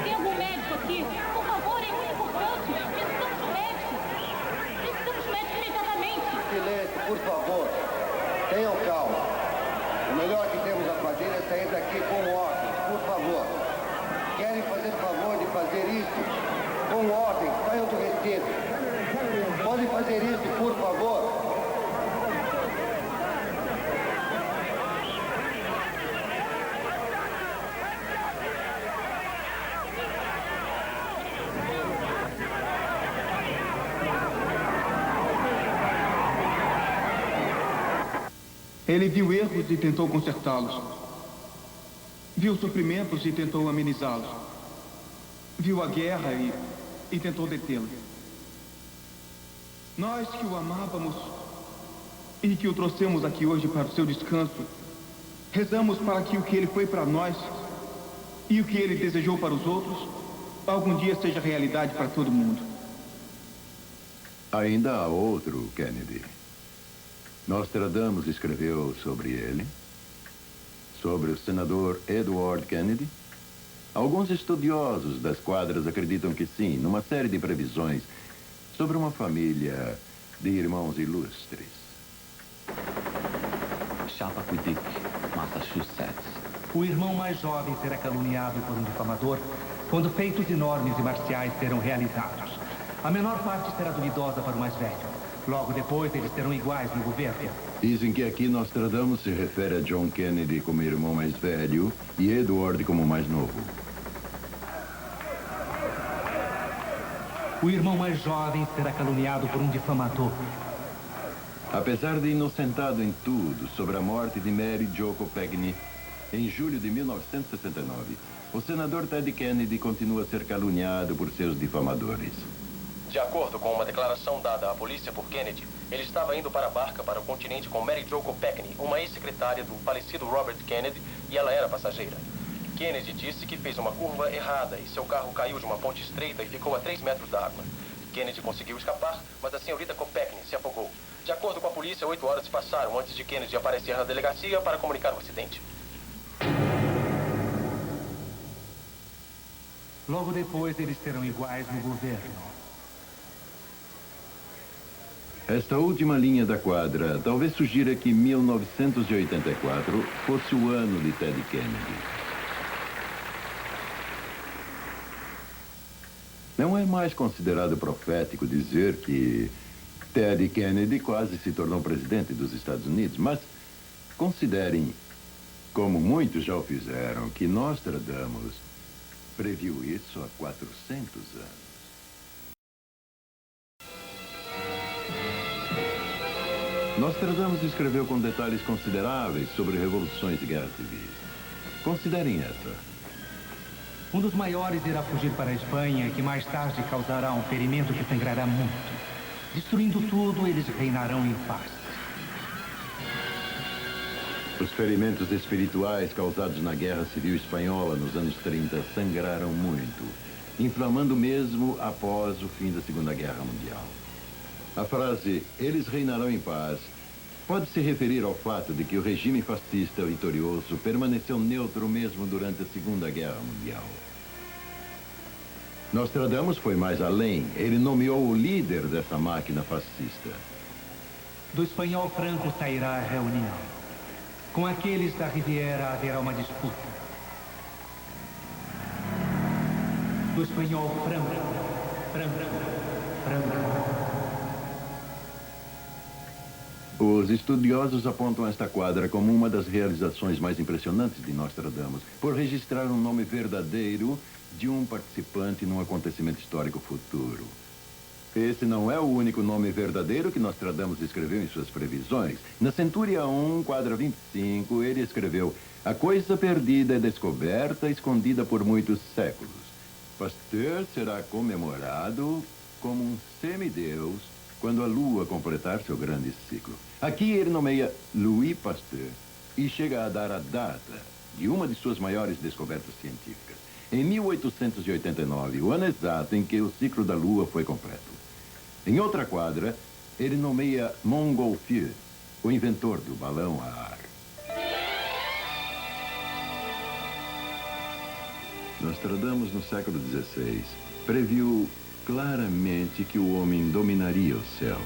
Tem algum médico aqui? Por favor, é muito importante. Precisamos de médico. Precisamos de médico imediatamente. Silêncio, por favor. Tenham calma. O melhor que temos a fazer é sair daqui com ordem, por favor. Querem fazer o favor de fazer isso? Com ordem, saiam do recinto. Podem fazer isso, por favor? Ele viu erros e tentou consertá-los. Viu sofrimentos e tentou amenizá-los. Viu a guerra e tentou detê-la. Nós que o amávamos e que o trouxemos aqui hoje para o seu descanso, rezamos para que o que ele foi para nós e o que ele desejou para os outros, algum dia seja realidade para todo mundo. Ainda há outro, Kennedy. Nostradamus escreveu sobre ele, sobre o senador Edward Kennedy. Alguns estudiosos das quadras acreditam que sim, numa série de previsões sobre uma família de irmãos ilustres. Chappaquiddick, Massachusetts. O irmão mais jovem será caluniado por um difamador quando feitos enormes e marciais serão realizados. A menor parte será duvidosa para o mais velho. Logo depois, eles serão iguais no governo. Dizem que aqui Nostradamus se refere a John Kennedy como irmão mais velho e Edward como mais novo. O irmão mais jovem será caluniado por um difamador. Apesar de inocentado em tudo sobre a morte de Mary Jo Kopechne, em julho de 1969, o senador Ted Kennedy continua a ser caluniado por seus difamadores. De acordo com uma declaração dada à polícia por Kennedy, ele estava indo para a barca para o continente com Mary Jo Kopechne, uma ex-secretária do falecido Robert Kennedy, e ela era passageira. Kennedy disse que fez uma curva errada e seu carro caiu de uma ponte estreita e ficou a 3 metros da água. Kennedy conseguiu escapar, mas a senhorita Kopechne se afogou. De acordo com a polícia, 8 horas se passaram antes de Kennedy aparecer na delegacia para comunicar o acidente. Logo depois, eles serão iguais no governo. Esta última linha da quadra talvez sugira que 1984 fosse o ano de Ted Kennedy. Não é mais considerado profético dizer que Ted Kennedy quase se tornou presidente dos Estados Unidos, mas considerem, como muitos já o fizeram, que Nostradamus previu isso há 400 anos. Nostradamus escreveu com detalhes consideráveis sobre revoluções e guerras civis. Considerem essa. Um dos maiores irá fugir para a Espanha, que mais tarde causará um ferimento que sangrará muito. Destruindo tudo, eles reinarão em paz. Os ferimentos espirituais causados na Guerra Civil Espanhola nos anos 30 sangraram muito, inflamando mesmo após o fim da Segunda Guerra Mundial. A frase, eles reinarão em paz, pode se referir ao fato de que o regime fascista vitorioso permaneceu neutro mesmo durante a Segunda Guerra Mundial. Nostradamus foi mais além. Ele nomeou o líder dessa máquina fascista. Do espanhol Franco sairá a reunião. Com aqueles da Riviera haverá uma disputa. Do espanhol Franco. Os estudiosos apontam esta quadra como uma das realizações mais impressionantes de Nostradamus, por registrar um nome verdadeiro de um participante num acontecimento histórico futuro. Esse não é o único nome verdadeiro que Nostradamus escreveu em suas previsões. Na Centúria 1, quadra 25, ele escreveu: a coisa perdida é descoberta, escondida por muitos séculos. Pasteur será comemorado como um semideus quando a Lua completar seu grande ciclo. Aqui ele nomeia Louis Pasteur e chega a dar a data de uma de suas maiores descobertas científicas. Em 1889, o ano exato em que o ciclo da Lua foi completo. Em outra quadra, ele nomeia Montgolfier, o inventor do balão a ar. Nostradamus, no século XVI, previu claramente que o homem dominaria os céus.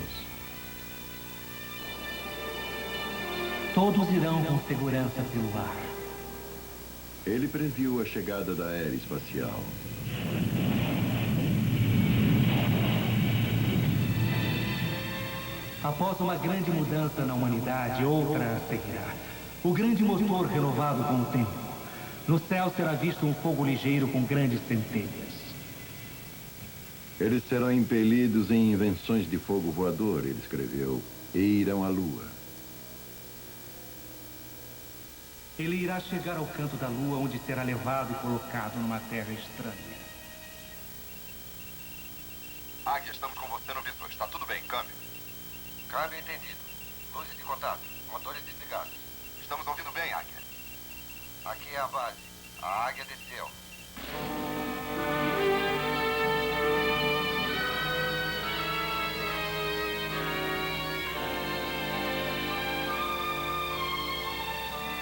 Todos irão com segurança pelo ar. Ele previu a chegada da era espacial. Após uma grande mudança na humanidade, outra seguirá. O grande motor renovado com o tempo. No céu será visto um fogo ligeiro com grandes centelhas. Eles serão impelidos em invenções de fogo voador, ele escreveu, e irão à Lua. Ele irá chegar ao canto da lua, onde será levado e colocado numa terra estranha. Águia, estamos com você no visor. Está tudo bem, câmbio. Câmbio entendido. Luzes de contato. Motores desligados. Estamos ouvindo bem, Águia. Aqui é a base. A águia desceu.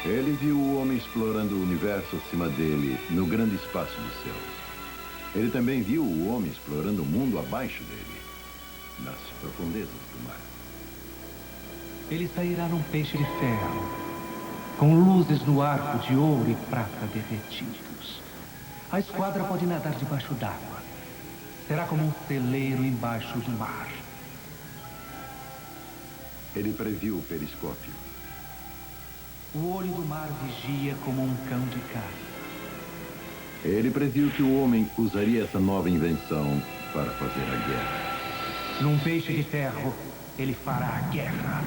Ele viu o homem explorando o universo acima dele, no grande espaço dos céus. Ele também viu o homem explorando o mundo abaixo dele, nas profundezas do mar. Ele sairá num peixe de ferro, com luzes no arco de ouro e prata derretidos. A esquadra pode nadar debaixo d'água. Será como um celeiro embaixo do mar. Ele previu o periscópio. O olho do mar vigia como um cão de caça. Ele previu que o homem usaria essa nova invenção para fazer a guerra. Num peixe de ferro, ele fará a guerra.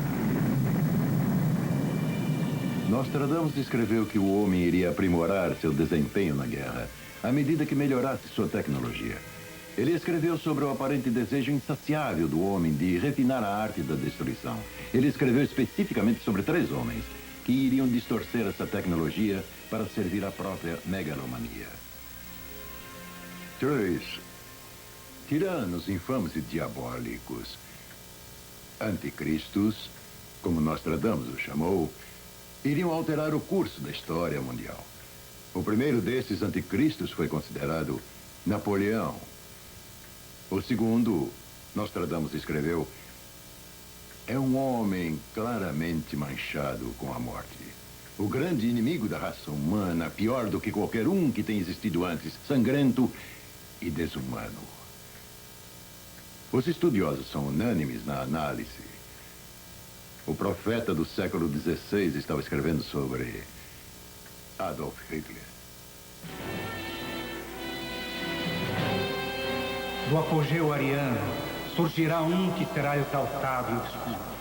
Nostradamus escreveu que o homem iria aprimorar seu desempenho na guerra à medida que melhorasse sua tecnologia. Ele escreveu sobre o aparente desejo insaciável do homem de refinar a arte da destruição. Ele escreveu especificamente sobre 3 homens que iriam distorcer essa tecnologia para servir à própria megalomania. 3 tiranos infames e diabólicos. Anticristos, como Nostradamus o chamou, iriam alterar o curso da história mundial. O primeiro desses anticristos foi considerado Napoleão. O segundo, Nostradamus escreveu, é um homem claramente manchado com a morte. O grande inimigo da raça humana, pior do que qualquer um que tenha existido antes, sangrento e desumano. Os estudiosos são unânimes na análise. O profeta do século XVI estava escrevendo sobre Adolf Hitler. Do apogeu ariano, surgirá um que será exaltado e obscuro.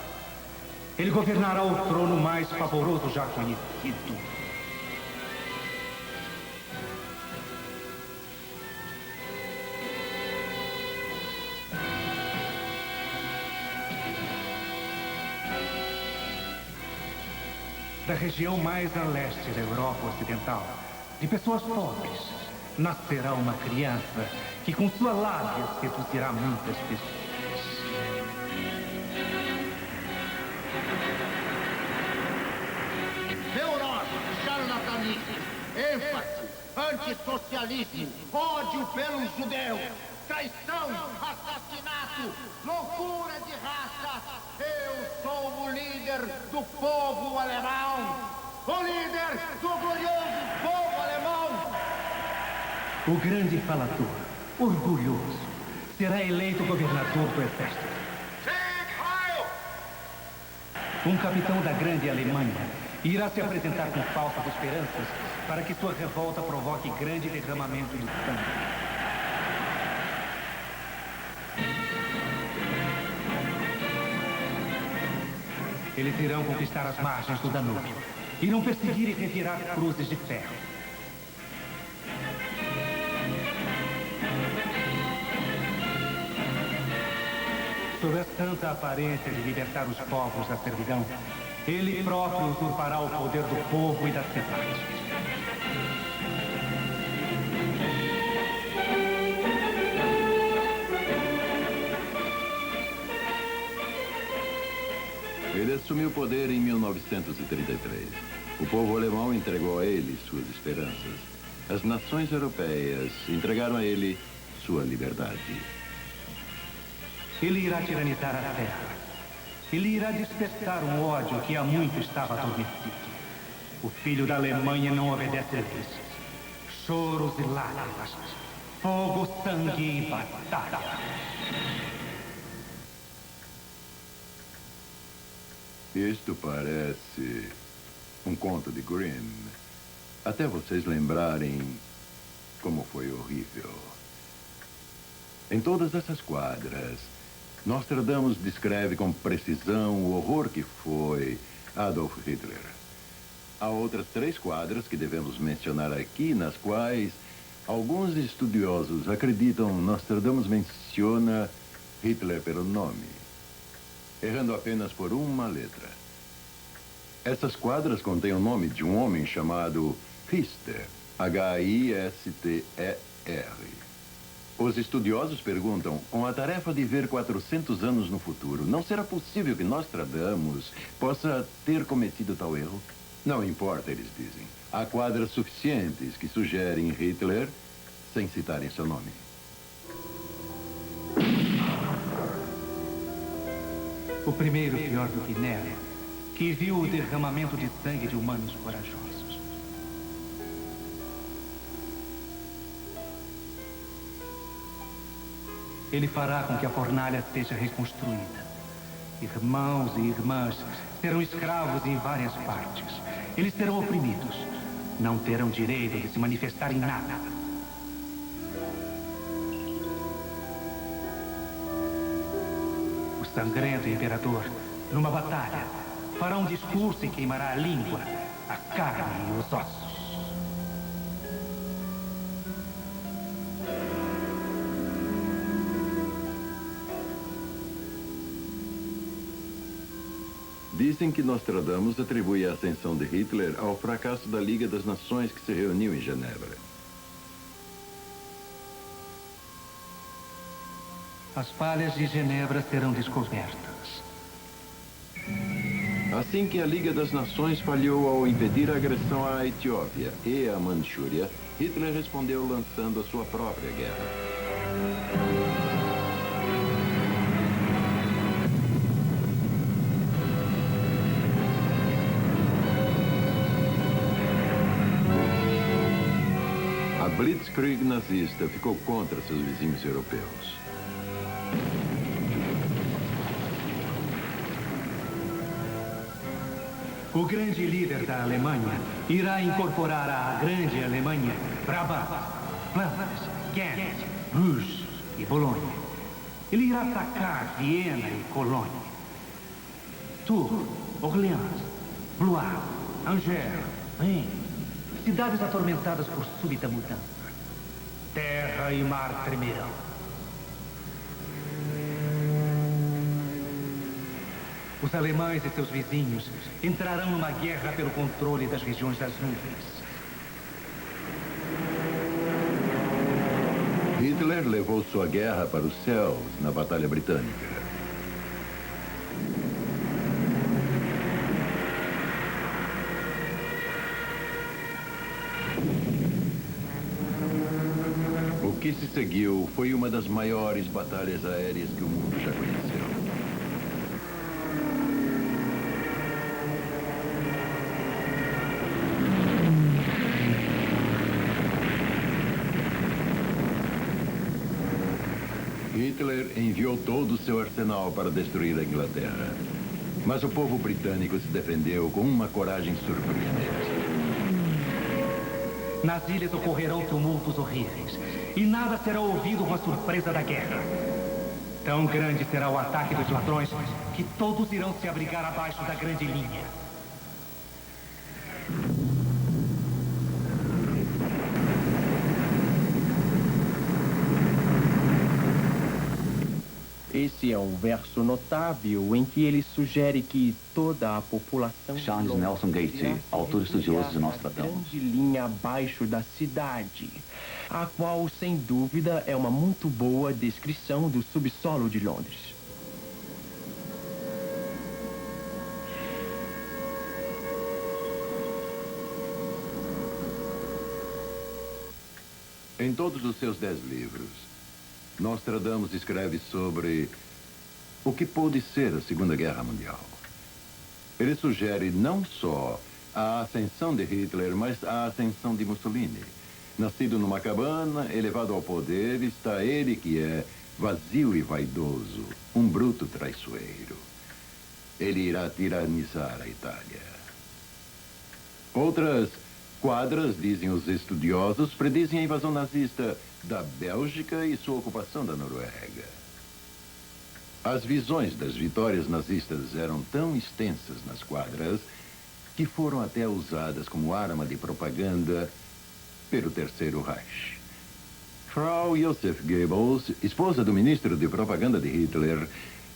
Ele governará o trono mais pavoroso já conhecido. Da região mais a leste da Europa Ocidental, de pessoas pobres, nascerá uma criança que com sua lábia seduzirá muitas pessoas. Europa, charlatanismo, ênfase, antissocialismo, ódio pelos judeus, traição, assassinato, loucura de raça. Eu sou o líder do povo alemão, o líder do glorioso povo alemão. O grande falador, orgulhoso, será eleito governador do exército. Um capitão da grande Alemanha irá se apresentar com falsas esperanças para que sua revolta provoque grande derramamento de sangue. Eles irão conquistar as margens do Danúbio. Irão perseguir e revirar cruzes de ferro. Sob a santa aparência de libertar os povos da servidão, ele próprio usurpará o poder do povo e da cidade. Ele assumiu o poder em 1933. O povo alemão entregou a ele suas esperanças. As nações europeias entregaram a ele sua liberdade. Ele irá tiranizar a terra. Ele irá despertar um ódio que há muito estava adormecido. O filho da Alemanha não obedece a leis. Choros e lágrimas. Fogo, sangue e batalha. Isto parece um conto de Grimm. Até vocês lembrarem como foi horrível. Em todas essas quadras, Nostradamus descreve com precisão o horror que foi Adolf Hitler. Há outras 3 quadras que devemos mencionar aqui, nas quais alguns estudiosos acreditam Nostradamus menciona Hitler pelo nome, errando apenas por uma letra. Essas quadras contêm o nome de um homem chamado Hister, H-I-S-T-E-R. Os estudiosos perguntam, com a tarefa de ver 400 anos no futuro, não será possível que Nostradamus possa ter cometido tal erro? Não importa, eles dizem. Há quadras suficientes que sugerem Hitler sem citarem seu nome. O primeiro pior do que Nero, que viu o derramamento de sangue de humanos corajosos. Ele fará com que a fornalha seja reconstruída. Irmãos e irmãs serão escravos em várias partes. Eles serão oprimidos. Não terão direito de se manifestar em nada. O sangrento imperador, numa batalha, fará um discurso e queimará a língua, a carne e os ossos. Dizem que Nostradamus atribui a ascensão de Hitler ao fracasso da Liga das Nações que se reuniu em Genebra. As falhas de Genebra serão descobertas. Assim que a Liga das Nações falhou ao impedir a agressão à Etiópia e à Manchúria, Hitler respondeu lançando a sua própria guerra. A Blitzkrieg nazista ficou contra seus vizinhos europeus. O grande líder da Alemanha irá incorporar à grande Alemanha Brabant, Flandres, Ghent, Bruges e Bolonha. Ele irá atacar Viena e Colônia. Tours, Orleans, Blois, Angers, Reims. Cidades atormentadas por súbita mudança. Terra e mar tremerão. Os alemães e seus vizinhos entrarão numa guerra pelo controle das regiões das nuvens. Hitler levou sua guerra para os céus na Batalha Britânica. O que se seguiu foi uma das maiores batalhas aéreas que o mundo já conheceu. Hitler enviou todo o seu arsenal para destruir a Inglaterra. Mas o povo britânico se defendeu com uma coragem surpreendente. Nas ilhas ocorrerão tumultos horríveis, e nada será ouvido com a surpresa da guerra. Tão grande será o ataque dos ladrões que todos irão se abrigar abaixo da grande linha. Esse é um verso notável em que ele sugere que toda a população... Charles Nelson Gate, autor estudioso de Nostradamus. ...grande linha abaixo da cidade, a qual, sem dúvida, é uma muito boa descrição do subsolo de Londres. Em todos os seus 10 livros, Nostradamus escreve sobre o que pôde ser a Segunda Guerra Mundial. Ele sugere não só a ascensão de Hitler, mas a ascensão de Mussolini. Nascido numa cabana, elevado ao poder, está ele que é vazio e vaidoso, um bruto traiçoeiro. Ele irá tiranizar a Itália. Outras quadras, dizem os estudiosos, predizem a invasão nazista da Bélgica e sua ocupação da Noruega. As visões das vitórias nazistas eram tão extensas nas quadras que foram até usadas como arma de propaganda pelo Terceiro Reich. Frau Joseph Goebbels, esposa do ministro de propaganda de Hitler,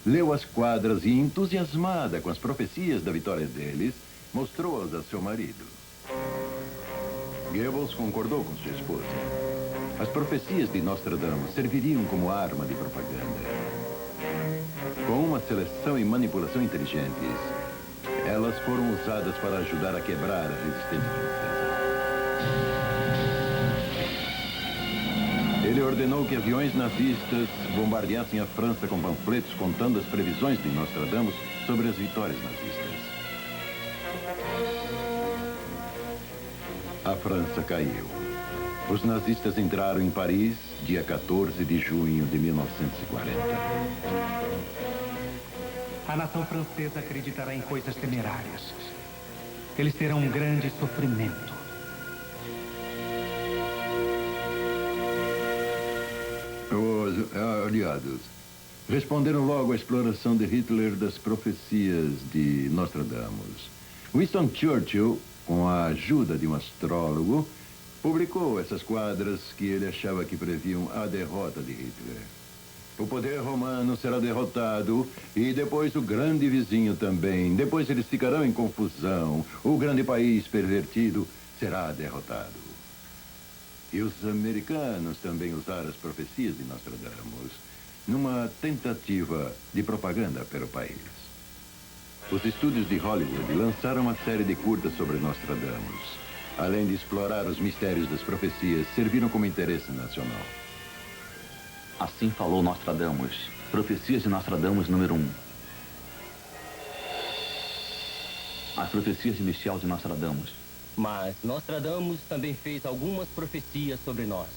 leu as quadras e, entusiasmada com as profecias da vitória deles, mostrou-as a seu marido. Goebbels concordou com sua esposa. As profecias de Nostradamus serviriam como arma de propaganda. Com uma seleção e manipulação inteligentes, elas foram usadas para ajudar a quebrar a resistência francesa. Ele ordenou que aviões nazistas bombardeassem a França com panfletos contando as previsões de Nostradamus sobre as vitórias nazistas. A França caiu. Os nazistas entraram em Paris, dia 14 de junho de 1940. A nação francesa acreditará em coisas temerárias. Eles terão um grande sofrimento. Os aliados responderam logo à exploração de Hitler das profecias de Nostradamus. Winston Churchill, com a ajuda de um astrólogo, publicou essas quadras que ele achava que previam a derrota de Hitler. O poder romano será derrotado e depois o grande vizinho também. Depois eles ficarão em confusão. O grande país pervertido será derrotado. E os americanos também usaram as profecias de Nostradamus numa tentativa de propaganda pelo país. Os estúdios de Hollywood lançaram uma série de curtas sobre Nostradamus. Além de explorar os mistérios das profecias, serviram como interesse nacional. Assim falou Nostradamus. Profecias de Nostradamus número 1. As profecias de Michel de Nostradamus. Mas Nostradamus também fez algumas profecias sobre nós.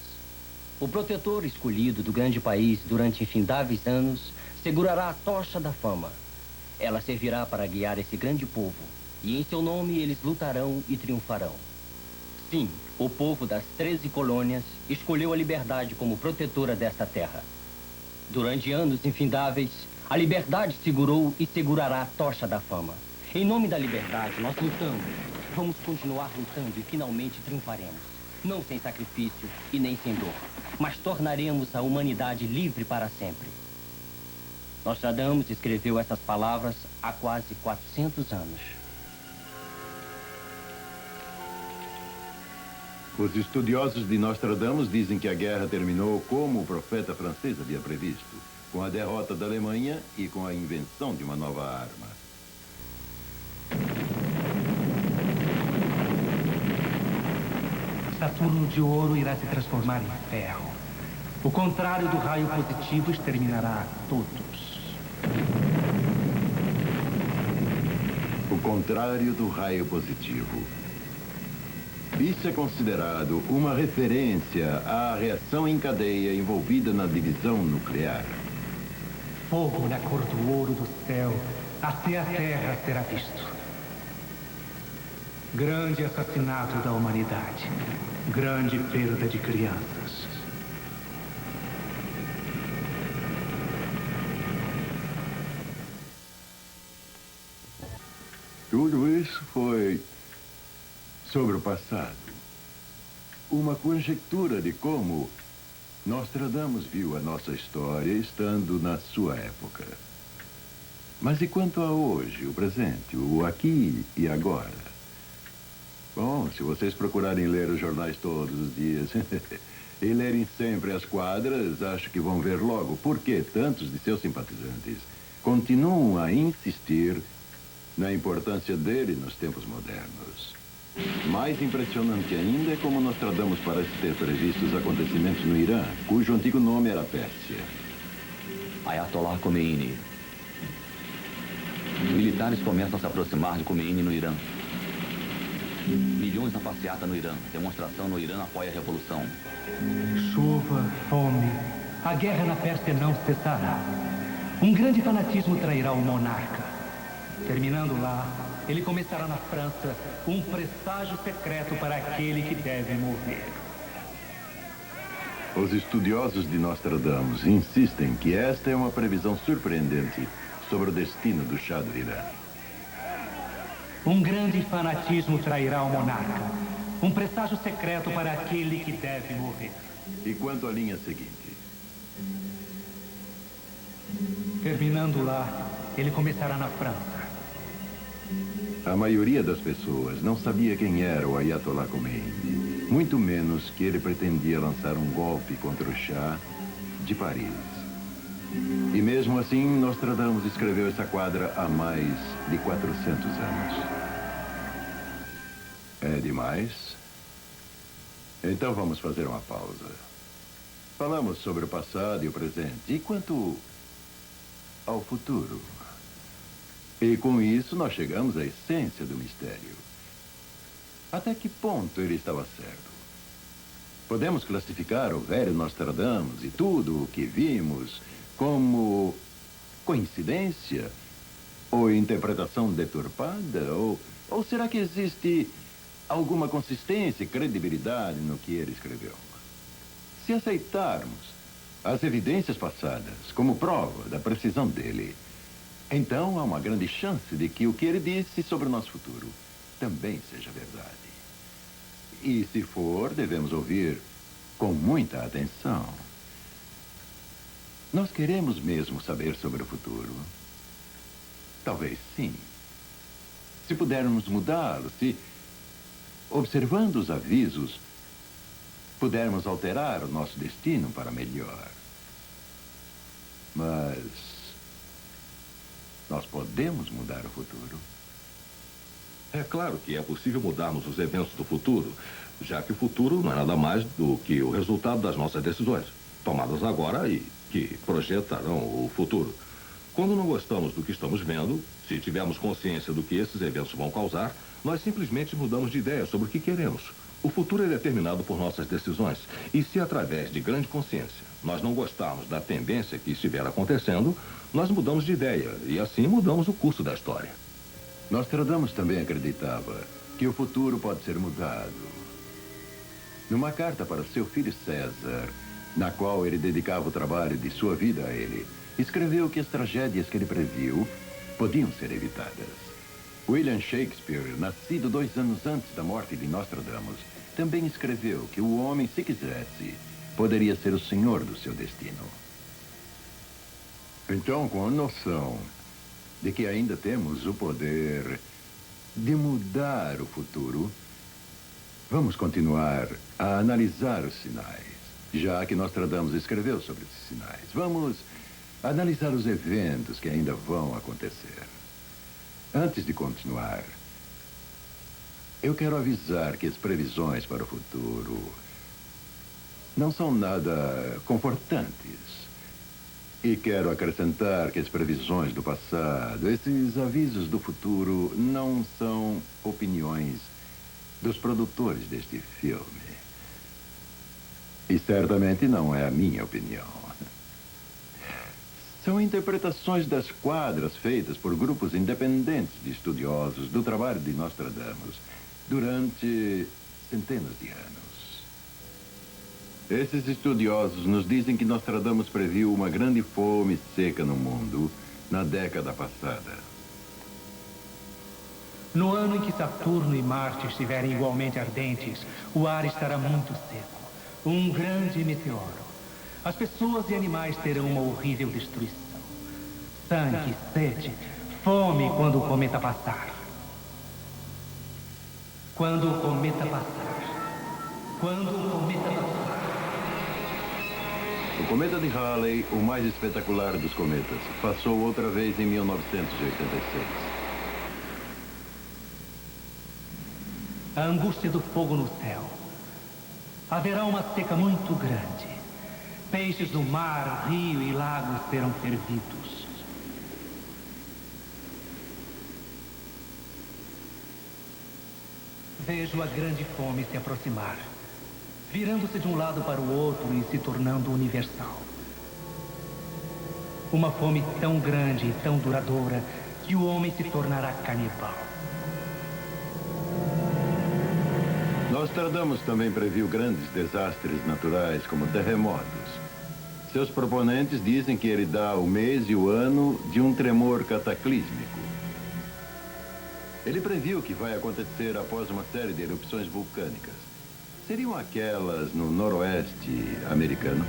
O protetor escolhido do grande país durante infindáveis anos segurará a tocha da fama. Ela servirá para guiar esse grande povo, e em seu nome eles lutarão e triunfarão. Sim, o povo das 13 colônias escolheu a liberdade como protetora desta terra. Durante anos infindáveis, a liberdade segurou e segurará a tocha da fama. Em nome da liberdade, nós lutamos. Vamos continuar lutando e finalmente triunfaremos. Não sem sacrifício e nem sem dor, mas tornaremos a humanidade livre para sempre. Nostradamus escreveu essas palavras há quase 400 anos. Os estudiosos de Nostradamus dizem que a guerra terminou como o profeta francês havia previsto, com a derrota da Alemanha e com a invenção de uma nova arma. Saturno de ouro irá se transformar em ferro. O contrário do raio positivo exterminará todos. O contrário do raio positivo. Isso é considerado uma referência à reação em cadeia envolvida na divisão nuclear. Fogo na cor do ouro do céu, até a terra será visto. Grande assassinato da humanidade. Grande perda de crianças. Tudo isso foi sobre o passado. Uma conjectura de como Nostradamus viu a nossa história estando na sua época. Mas e quanto a hoje, o presente, o aqui e agora? Bom, se vocês procurarem ler os jornais todos os dias e lerem sempre as quadras, acho que vão ver logo por que tantos de seus simpatizantes continuam a insistir na importância dele nos tempos modernos. Mais impressionante ainda é como Nostradamus parece ter previsto os acontecimentos no Irã, cujo antigo nome era Pérsia. Ayatollah Khomeini. Militares começam a se aproximar de Khomeini no Irã. Milhões na passeata no Irã. Demonstração no Irã apoia a revolução. Chuva, fome. A guerra na Pérsia não cessará. Um grande fanatismo trairá o monarca. Terminando lá, ele começará na França um presságio secreto para aquele que deve morrer. Os estudiosos de Nostradamus insistem que esta é uma previsão surpreendente sobre o destino do Shah do Irã. Um grande fanatismo trairá o monarca. Um presságio secreto para aquele que deve morrer. E quanto à linha seguinte? Terminando lá, ele começará na França. A maioria das pessoas não sabia quem era o Ayatollah Khomeini, muito menos que ele pretendia lançar um golpe contra o Shah de Paris. E mesmo assim, Nostradamus escreveu essa quadra há mais de 400 anos. É demais? Então vamos fazer uma pausa. Falamos sobre o passado e o presente. E quanto ao futuro? E com isso nós chegamos à essência do mistério. Até que ponto ele estava certo? Podemos classificar o velho Nostradamus e tudo o que vimos como coincidência? Ou interpretação deturpada? Ou será que existe alguma consistência e credibilidade no que ele escreveu? Se aceitarmos as evidências passadas como prova da precisão dele, então há uma grande chance de que o que ele disse sobre o nosso futuro também seja verdade. E se for, devemos ouvir com muita atenção. Nós queremos mesmo saber sobre o futuro? Talvez sim. Se pudermos mudá-lo, se, observando os avisos, pudermos alterar o nosso destino para melhor. Mas nós podemos mudar o futuro? É claro que é possível mudarmos os eventos do futuro, já que o futuro não é nada mais do que o resultado das nossas decisões, tomadas agora e que projetarão o futuro. Quando não gostamos do que estamos vendo, se tivermos consciência do que esses eventos vão causar, nós simplesmente mudamos de ideia sobre o que queremos. O futuro é determinado por nossas decisões. E se através de grande consciência nós não gostarmos da tendência que estiver acontecendo, nós mudamos de ideia e assim mudamos o curso da história. Nostradamus também acreditava que o futuro pode ser mudado. Numa carta para seu filho César, na qual ele dedicava o trabalho de sua vida a ele, escreveu que as tragédias que ele previu podiam ser evitadas. William Shakespeare, nascido 2 anos antes da morte de Nostradamus, também escreveu que o homem, se quisesse, poderia ser o senhor do seu destino. Então, com a noção de que ainda temos o poder de mudar o futuro, vamos continuar a analisar os sinais, já que Nostradamus escreveu sobre esses sinais. Vamos analisar os eventos que ainda vão acontecer. Antes de continuar, eu quero avisar que as previsões para o futuro não são nada confortantes. E quero acrescentar que as previsões do passado, esses avisos do futuro, não são opiniões dos produtores deste filme. E certamente não é a minha opinião. São interpretações das quadras feitas por grupos independentes de estudiosos do trabalho de Nostradamus durante centenas de anos. Esses estudiosos nos dizem que Nostradamus previu uma grande fome seca no mundo na década passada. No ano em que Saturno e Marte estiverem igualmente ardentes, o ar estará muito seco. Um grande meteoro. As pessoas e animais terão uma horrível destruição. Sangue, sede, fome quando o cometa passar. Quando o cometa passar. Quando o cometa passar. O cometa de Halley, o mais espetacular dos cometas, passou outra vez em 1986. A angústia do fogo no céu. Haverá uma seca muito grande. Peixes do mar, rio e lagos serão fervidos. Vejo a grande fome se aproximar, virando-se de um lado para o outro e se tornando universal. Uma fome tão grande e tão duradoura que o homem se tornará canibal. Nostradamus também previu grandes desastres naturais, como terremotos. Seus proponentes dizem que ele dá o mês e o ano de um tremor cataclísmico. Ele previu que vai acontecer após uma série de erupções vulcânicas. Seriam aquelas no noroeste americano?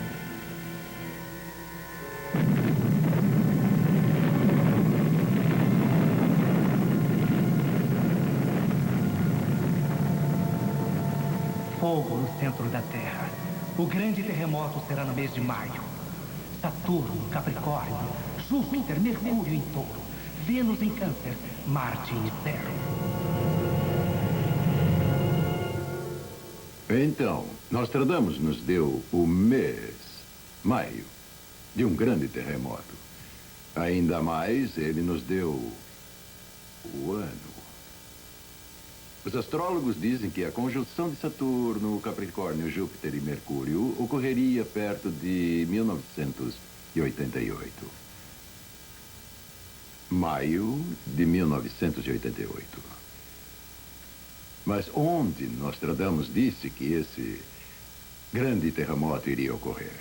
Fogo no centro da Terra. O grande terremoto será no mês de maio. Saturno, Capricórnio, Júpiter, Mercúrio em Touro, Vênus em Câncer, Marte em Zero. Então, Nostradamus nos deu o mês, maio, de um grande terremoto. Ainda mais, ele nos deu o ano. Os astrólogos dizem que a conjunção de Saturno, Capricórnio, Júpiter e Mercúrio ocorreria perto de 1988. Maio de 1988. Mas onde Nostradamus disse que esse grande terremoto iria ocorrer?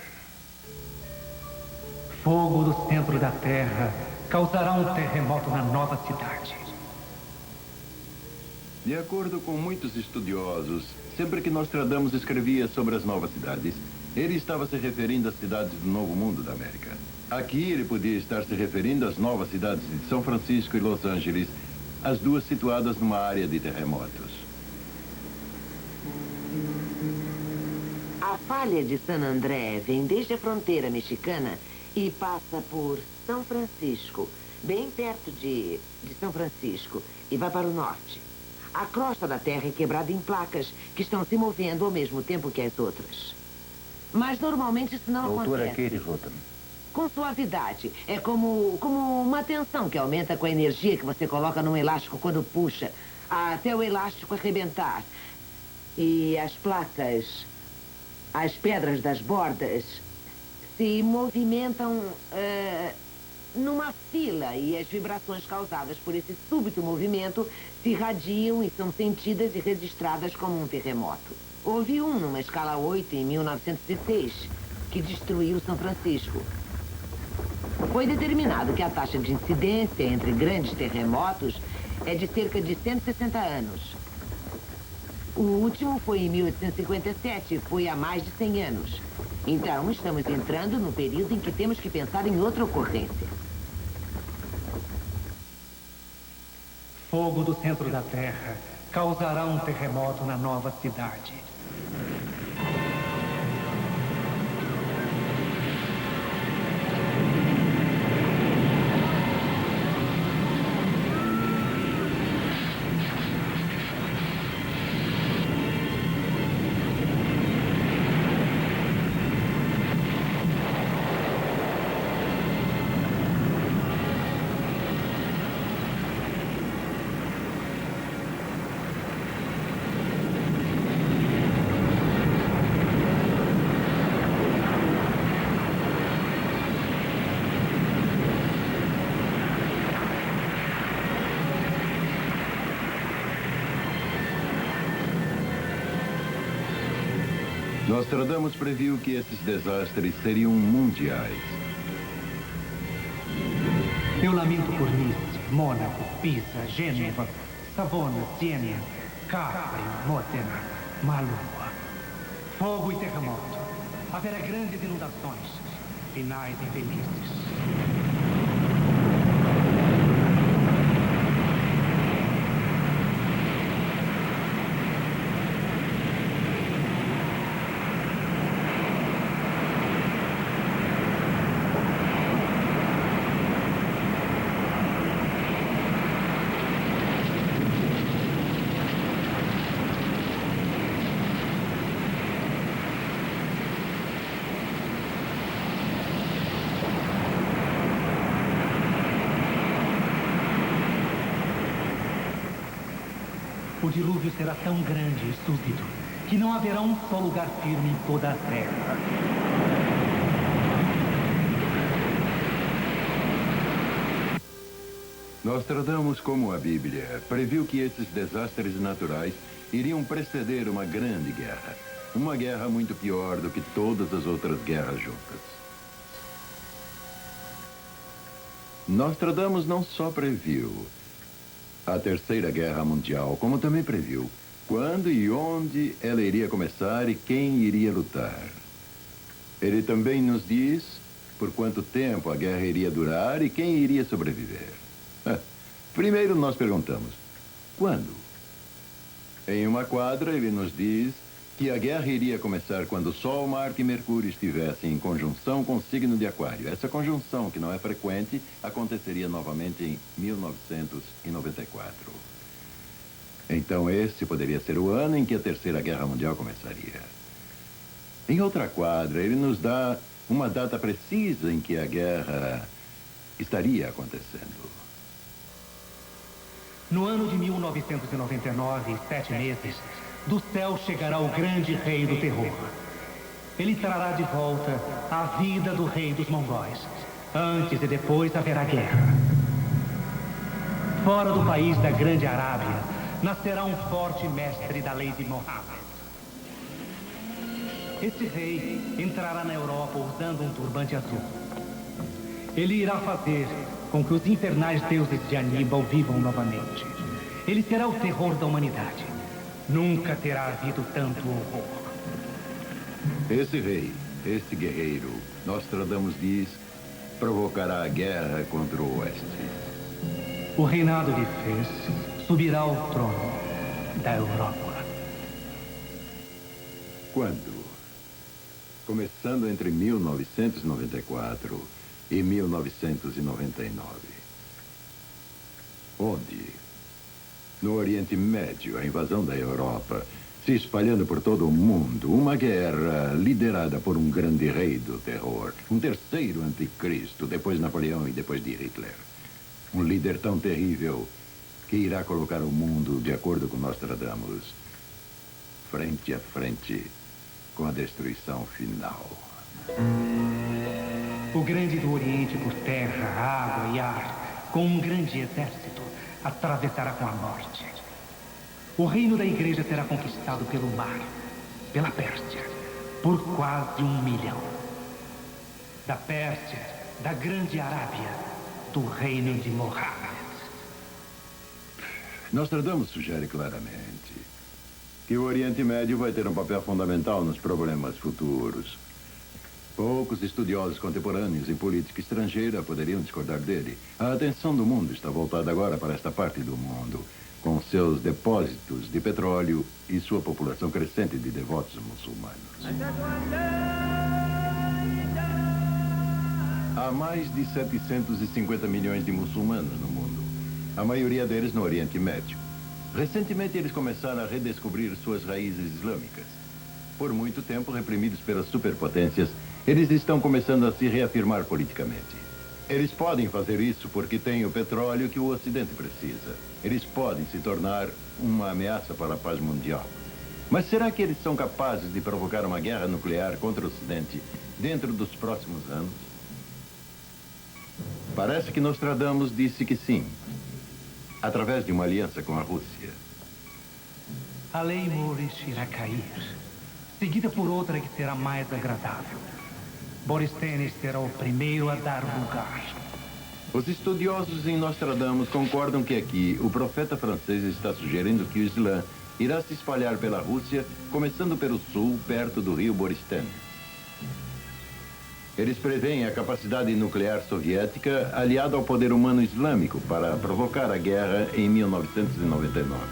Fogo do centro da Terra causará um terremoto na nova cidade. De acordo com muitos estudiosos, sempre que Nostradamus escrevia sobre as novas cidades, ele estava se referindo às cidades do Novo Mundo da América. Aqui ele podia estar se referindo às novas cidades de São Francisco e Los Angeles, as duas situadas numa área de terremotos. A falha de San André vem desde a fronteira mexicana e passa por São Francisco, bem perto de São Francisco, e vai para o norte. A crosta da Terra é quebrada em placas que estão se movendo ao mesmo tempo que as outras. Mas normalmente isso não Doutora acontece. Katie Rudden. Com suavidade. É como uma tensão que aumenta com a energia que você coloca num elástico quando puxa, até o elástico arrebentar. E as placas, as pedras das bordas, se movimentam numa fila, e as vibrações causadas por esse súbito movimento se irradiam e são sentidas e registradas como um terremoto. Houve um numa escala 8 em 1906 que destruiu São Francisco. Foi determinado que a taxa de incidência entre grandes terremotos é de cerca de 160 anos. O último foi em 1857 e foi há mais de 100 anos. Então, estamos entrando no período em que temos que pensar em outra ocorrência. Fogo do centro da Terra causará um terremoto na nova cidade. Nostradamus previu que esses desastres seriam mundiais. Eu lamento por Nice, Mônaco, Pisa, Gênova, Savona, Siena, Capri, Modena, Malua. Fogo e terremoto. Haverá grandes inundações. Finais infelizes. O dilúvio será tão grande e súbito que não haverá um só lugar firme em toda a Terra. Nostradamus, como a Bíblia, previu que esses desastres naturais iriam preceder uma grande guerra. Uma guerra muito pior do que todas as outras guerras juntas. Nostradamus não só previu a Terceira Guerra Mundial, como também previu quando e onde ela iria começar e quem iria lutar. Ele também nos diz por quanto tempo a guerra iria durar e quem iria sobreviver. Primeiro nós perguntamos, quando? Em uma quadra ele nos diz que a guerra iria começar quando Sol, Marte e Mercúrio estivessem em conjunção com o signo de Aquário. Essa conjunção, que não é frequente, aconteceria novamente em 1994. Então esse poderia ser o ano em que a Terceira Guerra Mundial começaria. Em outra quadra, ele nos dá uma data precisa em que a guerra estaria acontecendo. No ano de 1999, 7 meses, do céu chegará o grande rei do terror. Ele trará de volta a vida do rei dos mongóis. Antes e depois haverá guerra. Fora do país da Grande Arábia, nascerá um forte mestre da lei de Mohammed. Esse rei entrará na Europa usando um turbante azul. Ele irá fazer com que os infernais deuses de Aníbal vivam novamente. Ele será o terror da humanidade. Nunca terá havido tanto horror. Esse rei, este guerreiro, Nostradamus diz, provocará a guerra contra o Oeste. O reinado de Fez subirá ao trono da Europa. Quando? Começando entre 1994 e 1999. Onde? No Oriente Médio, a invasão da Europa, se espalhando por todo o mundo, uma guerra liderada por um grande rei do terror, um terceiro anticristo, depois Napoleão e depois de Hitler. Um líder tão terrível que irá colocar o mundo, de acordo com Nostradamus, frente a frente com a destruição final. O grande do Oriente por terra, água e ar, com um grande exército, atravessará com a morte. O reino da igreja será conquistado pelo mar, pela Pérsia, por quase 1 milhão. Da Pérsia, da Grande Arábia, do reino de Mohammed. Nostradamus sugere claramente que o Oriente Médio vai ter um papel fundamental nos problemas futuros. Poucos estudiosos contemporâneos em política estrangeira poderiam discordar dele. A atenção do mundo está voltada agora para esta parte do mundo, com seus depósitos de petróleo e sua população crescente de devotos muçulmanos. Há mais de 750 milhões de muçulmanos no mundo, a maioria deles no Oriente Médio. Recentemente, eles começaram a redescobrir suas raízes islâmicas. Por muito tempo reprimidos pelas superpotências, eles estão começando a se reafirmar politicamente. Eles podem fazer isso porque têm o petróleo que o Ocidente precisa. Eles podem se tornar uma ameaça para a paz mundial. Mas será que eles são capazes de provocar uma guerra nuclear contra o Ocidente dentro dos próximos anos? Parece que Nostradamus disse que sim, através de uma aliança com a Rússia. A lei Moorish irá cair, seguida por outra que será mais agradável. Borysthenes será o primeiro a dar lugar. Os estudiosos em Nostradamus concordam que aqui o profeta francês está sugerindo que o Islã irá se espalhar pela Rússia, começando pelo sul, perto do rio Borysthenes. Eles preveem a capacidade nuclear soviética aliada ao poder humano islâmico para provocar a guerra em 1999.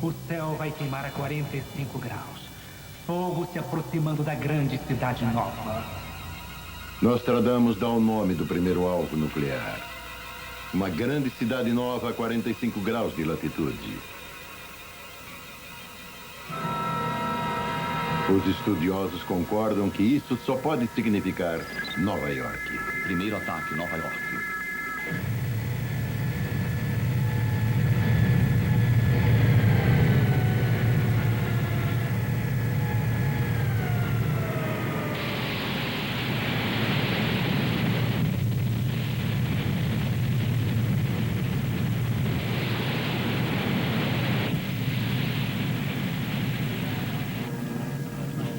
O céu vai queimar a 45 graus. Fogo se aproximando da grande cidade nova. Nostradamus dá o nome do primeiro alvo nuclear. Uma grande cidade nova a 45 graus de latitude. Os estudiosos concordam que isso só pode significar Nova York. Primeiro ataque, Nova York.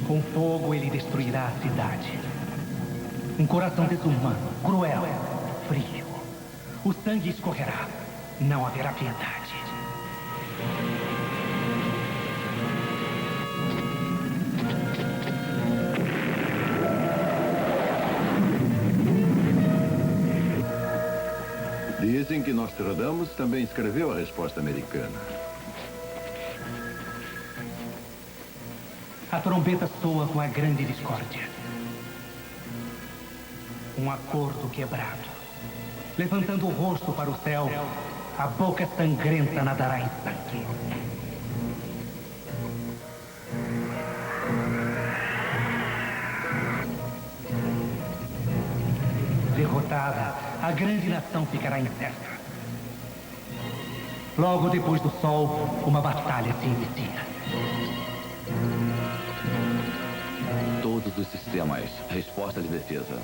Com fogo ele destruirá a cidade. Um coração desumano, cruel, frio. O sangue escorrerá. Não haverá piedade. Dizem que Nostradamus também escreveu a resposta americana. A trombeta soa com a grande discórdia. Um acordo quebrado. Levantando o rosto para o céu, a boca sangrenta nadará em sangue. Derrotada, a grande nação ficará incerta. Logo depois do sol, uma batalha se inicia. Todos os sistemas. Resposta de defesa.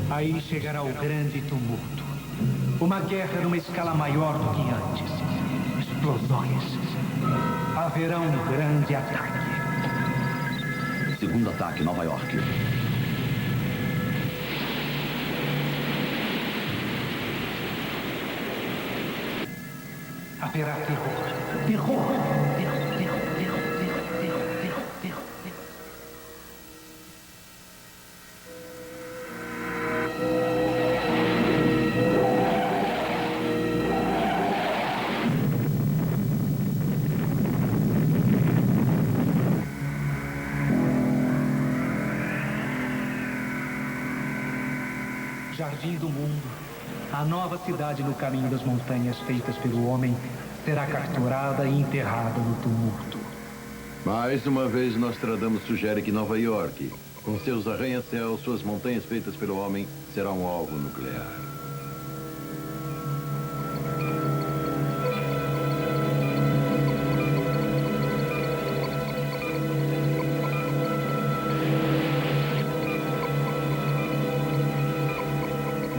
Aí chegará o grande tumulto. Uma guerra numa escala maior do que antes. Explosões. Haverá um grande ataque. Segundo ataque, Nova York. Haverá terror. Terror. Jardim do Mundo, a nova cidade no caminho das montanhas feitas pelo homem, será capturada e enterrada no tumulto. Mais uma vez, Nostradamus sugere que Nova York, com seus arranha-céus, suas montanhas feitas pelo homem, será um alvo nuclear.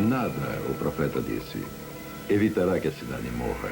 Nada, o profeta disse, evitará que a cidade morra.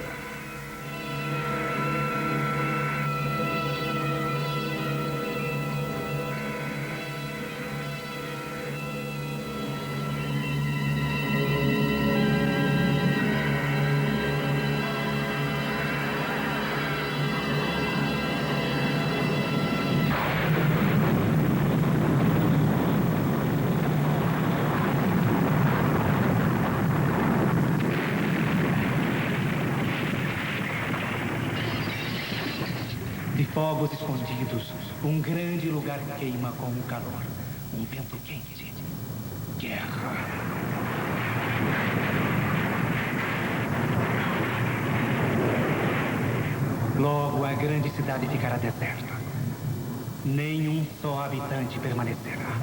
Fogos escondidos, um grande lugar queima com o calor. Um vento quente. Guerra. Logo a grande cidade ficará deserta. Nenhum só habitante permanecerá.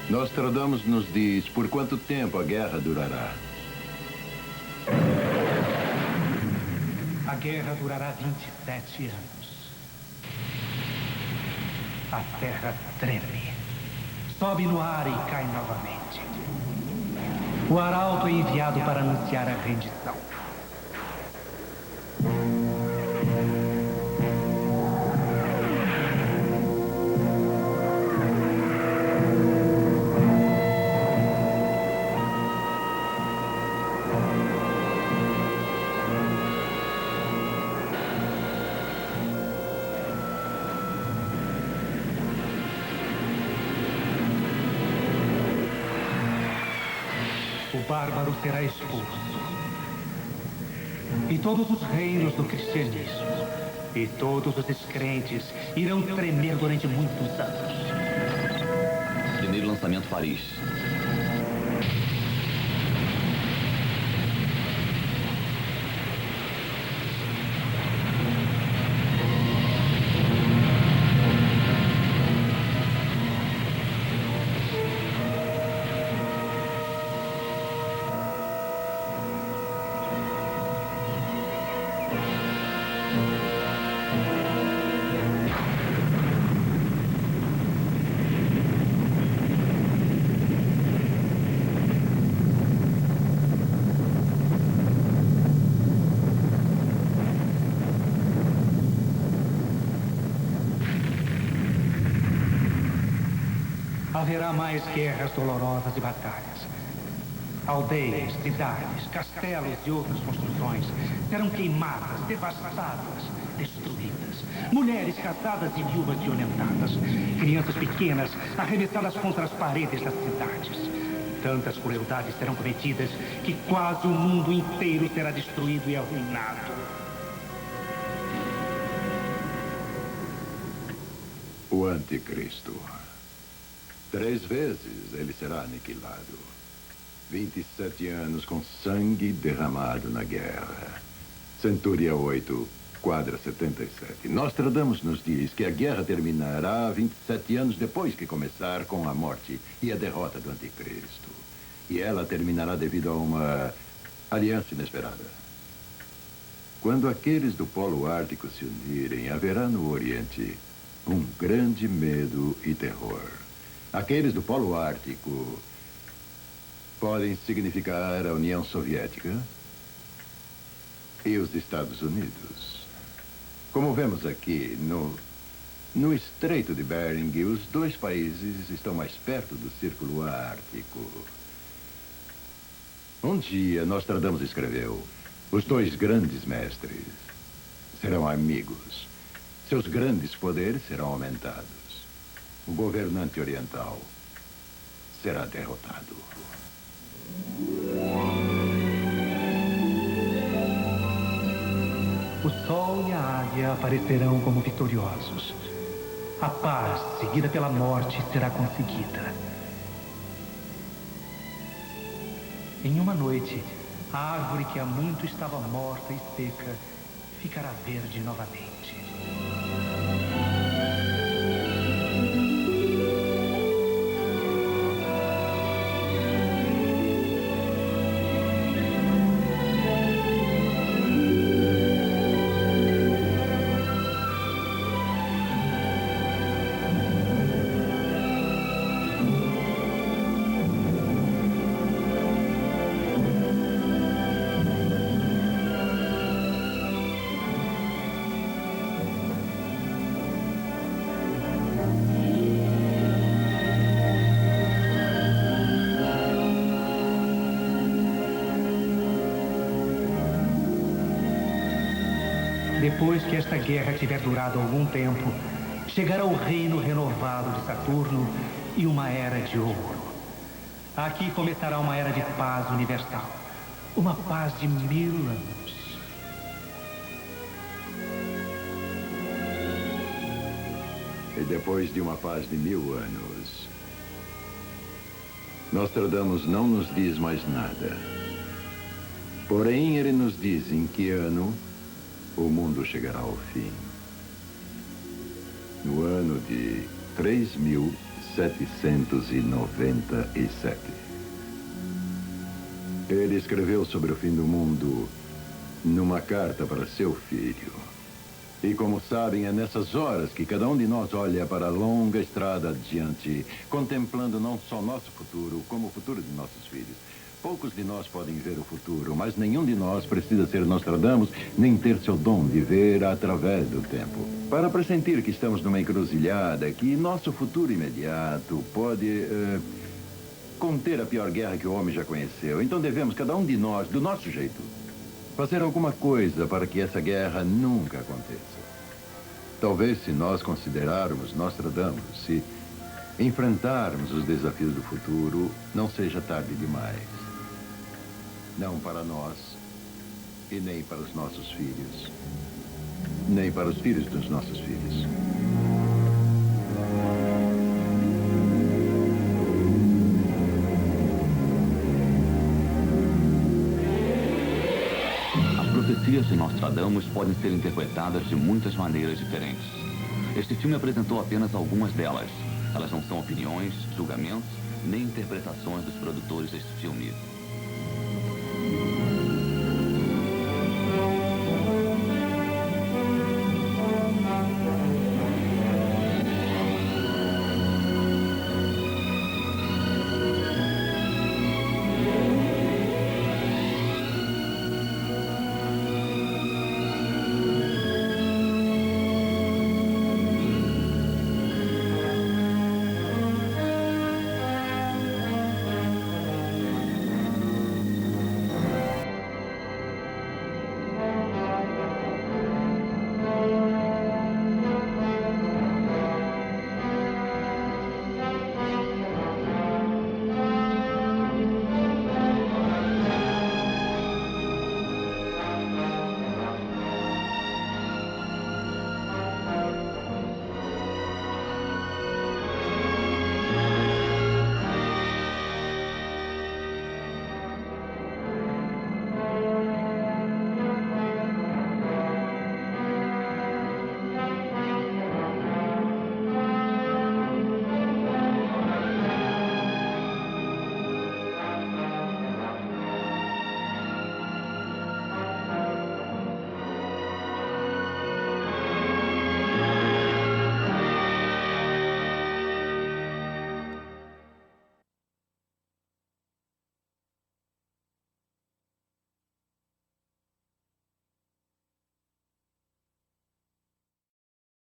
Nostradamus nos diz por quanto tempo a guerra durará. A guerra durará 27 anos. A terra treme. Sobe no ar e cai novamente. O arauto é enviado para anunciar a rendição. O bárbaro será expulso. E todos os reinos do cristianismo E todos os descrentes irão tremer durante muitos anos. Primeiro lançamento Paris. Haverá mais guerras dolorosas e batalhas. Aldeias, cidades, castelos e outras construções serão queimadas, devastadas, destruídas. Mulheres casadas e viúvas violentadas. Crianças pequenas arremessadas contra as paredes das cidades. Tantas crueldades serão cometidas que quase o mundo inteiro será destruído e arruinado. O Anticristo. 3 vezes ele será aniquilado. 27 anos com sangue derramado na guerra. Centúria 8, quadra 77. Nostradamus nos diz que a guerra terminará 27 anos depois que começar, com a morte e a derrota do Anticristo. E ela terminará devido a uma aliança inesperada. Quando aqueles do Polo Ártico se unirem, haverá no Oriente um grande medo e terror. Aqueles do Polo Ártico podem significar a União Soviética e os Estados Unidos. Como vemos aqui, no Estreito de Bering, os 2 países estão mais perto do Círculo Ártico. Um dia, Nostradamus escreveu: os 2 grandes mestres serão amigos. Seus grandes poderes serão aumentados. O governante oriental será derrotado. O sol e a águia aparecerão como vitoriosos. A paz, seguida pela morte, será conseguida. Em uma noite, a árvore que há muito estava morta e seca ficará verde novamente. Depois que esta guerra tiver durado algum tempo, chegará o reino renovado de Saturno e uma era de ouro. Aqui começará uma era de paz universal. Uma paz de 1000 anos. E depois de uma paz de 1000 anos, Nostradamus não nos diz mais nada. Porém, ele nos diz em que ano o mundo chegará ao fim. No ano de 3797. Ele escreveu sobre o fim do mundo numa carta para seu filho. E como sabem, é nessas horas que cada um de nós olha para a longa estrada adiante, contemplando não só nosso futuro, como o futuro de nossos filhos. Poucos de nós podem ver o futuro, mas nenhum de nós precisa ser Nostradamus, nem ter seu dom de ver através do tempo. Para pressentir que estamos numa encruzilhada, que nosso futuro imediato pode conter a pior guerra que o homem já conheceu. Então devemos, cada um de nós, do nosso jeito, fazer alguma coisa para que essa guerra nunca aconteça. Talvez, se nós considerarmos Nostradamus, se enfrentarmos os desafios do futuro, não seja tarde demais. Não para nós e nem para os nossos filhos. Nem para os filhos dos nossos filhos. As profecias de Nostradamus podem ser interpretadas de muitas maneiras diferentes. Este filme apresentou apenas algumas delas. Elas não são opiniões, julgamentos, nem interpretações dos produtores deste filme.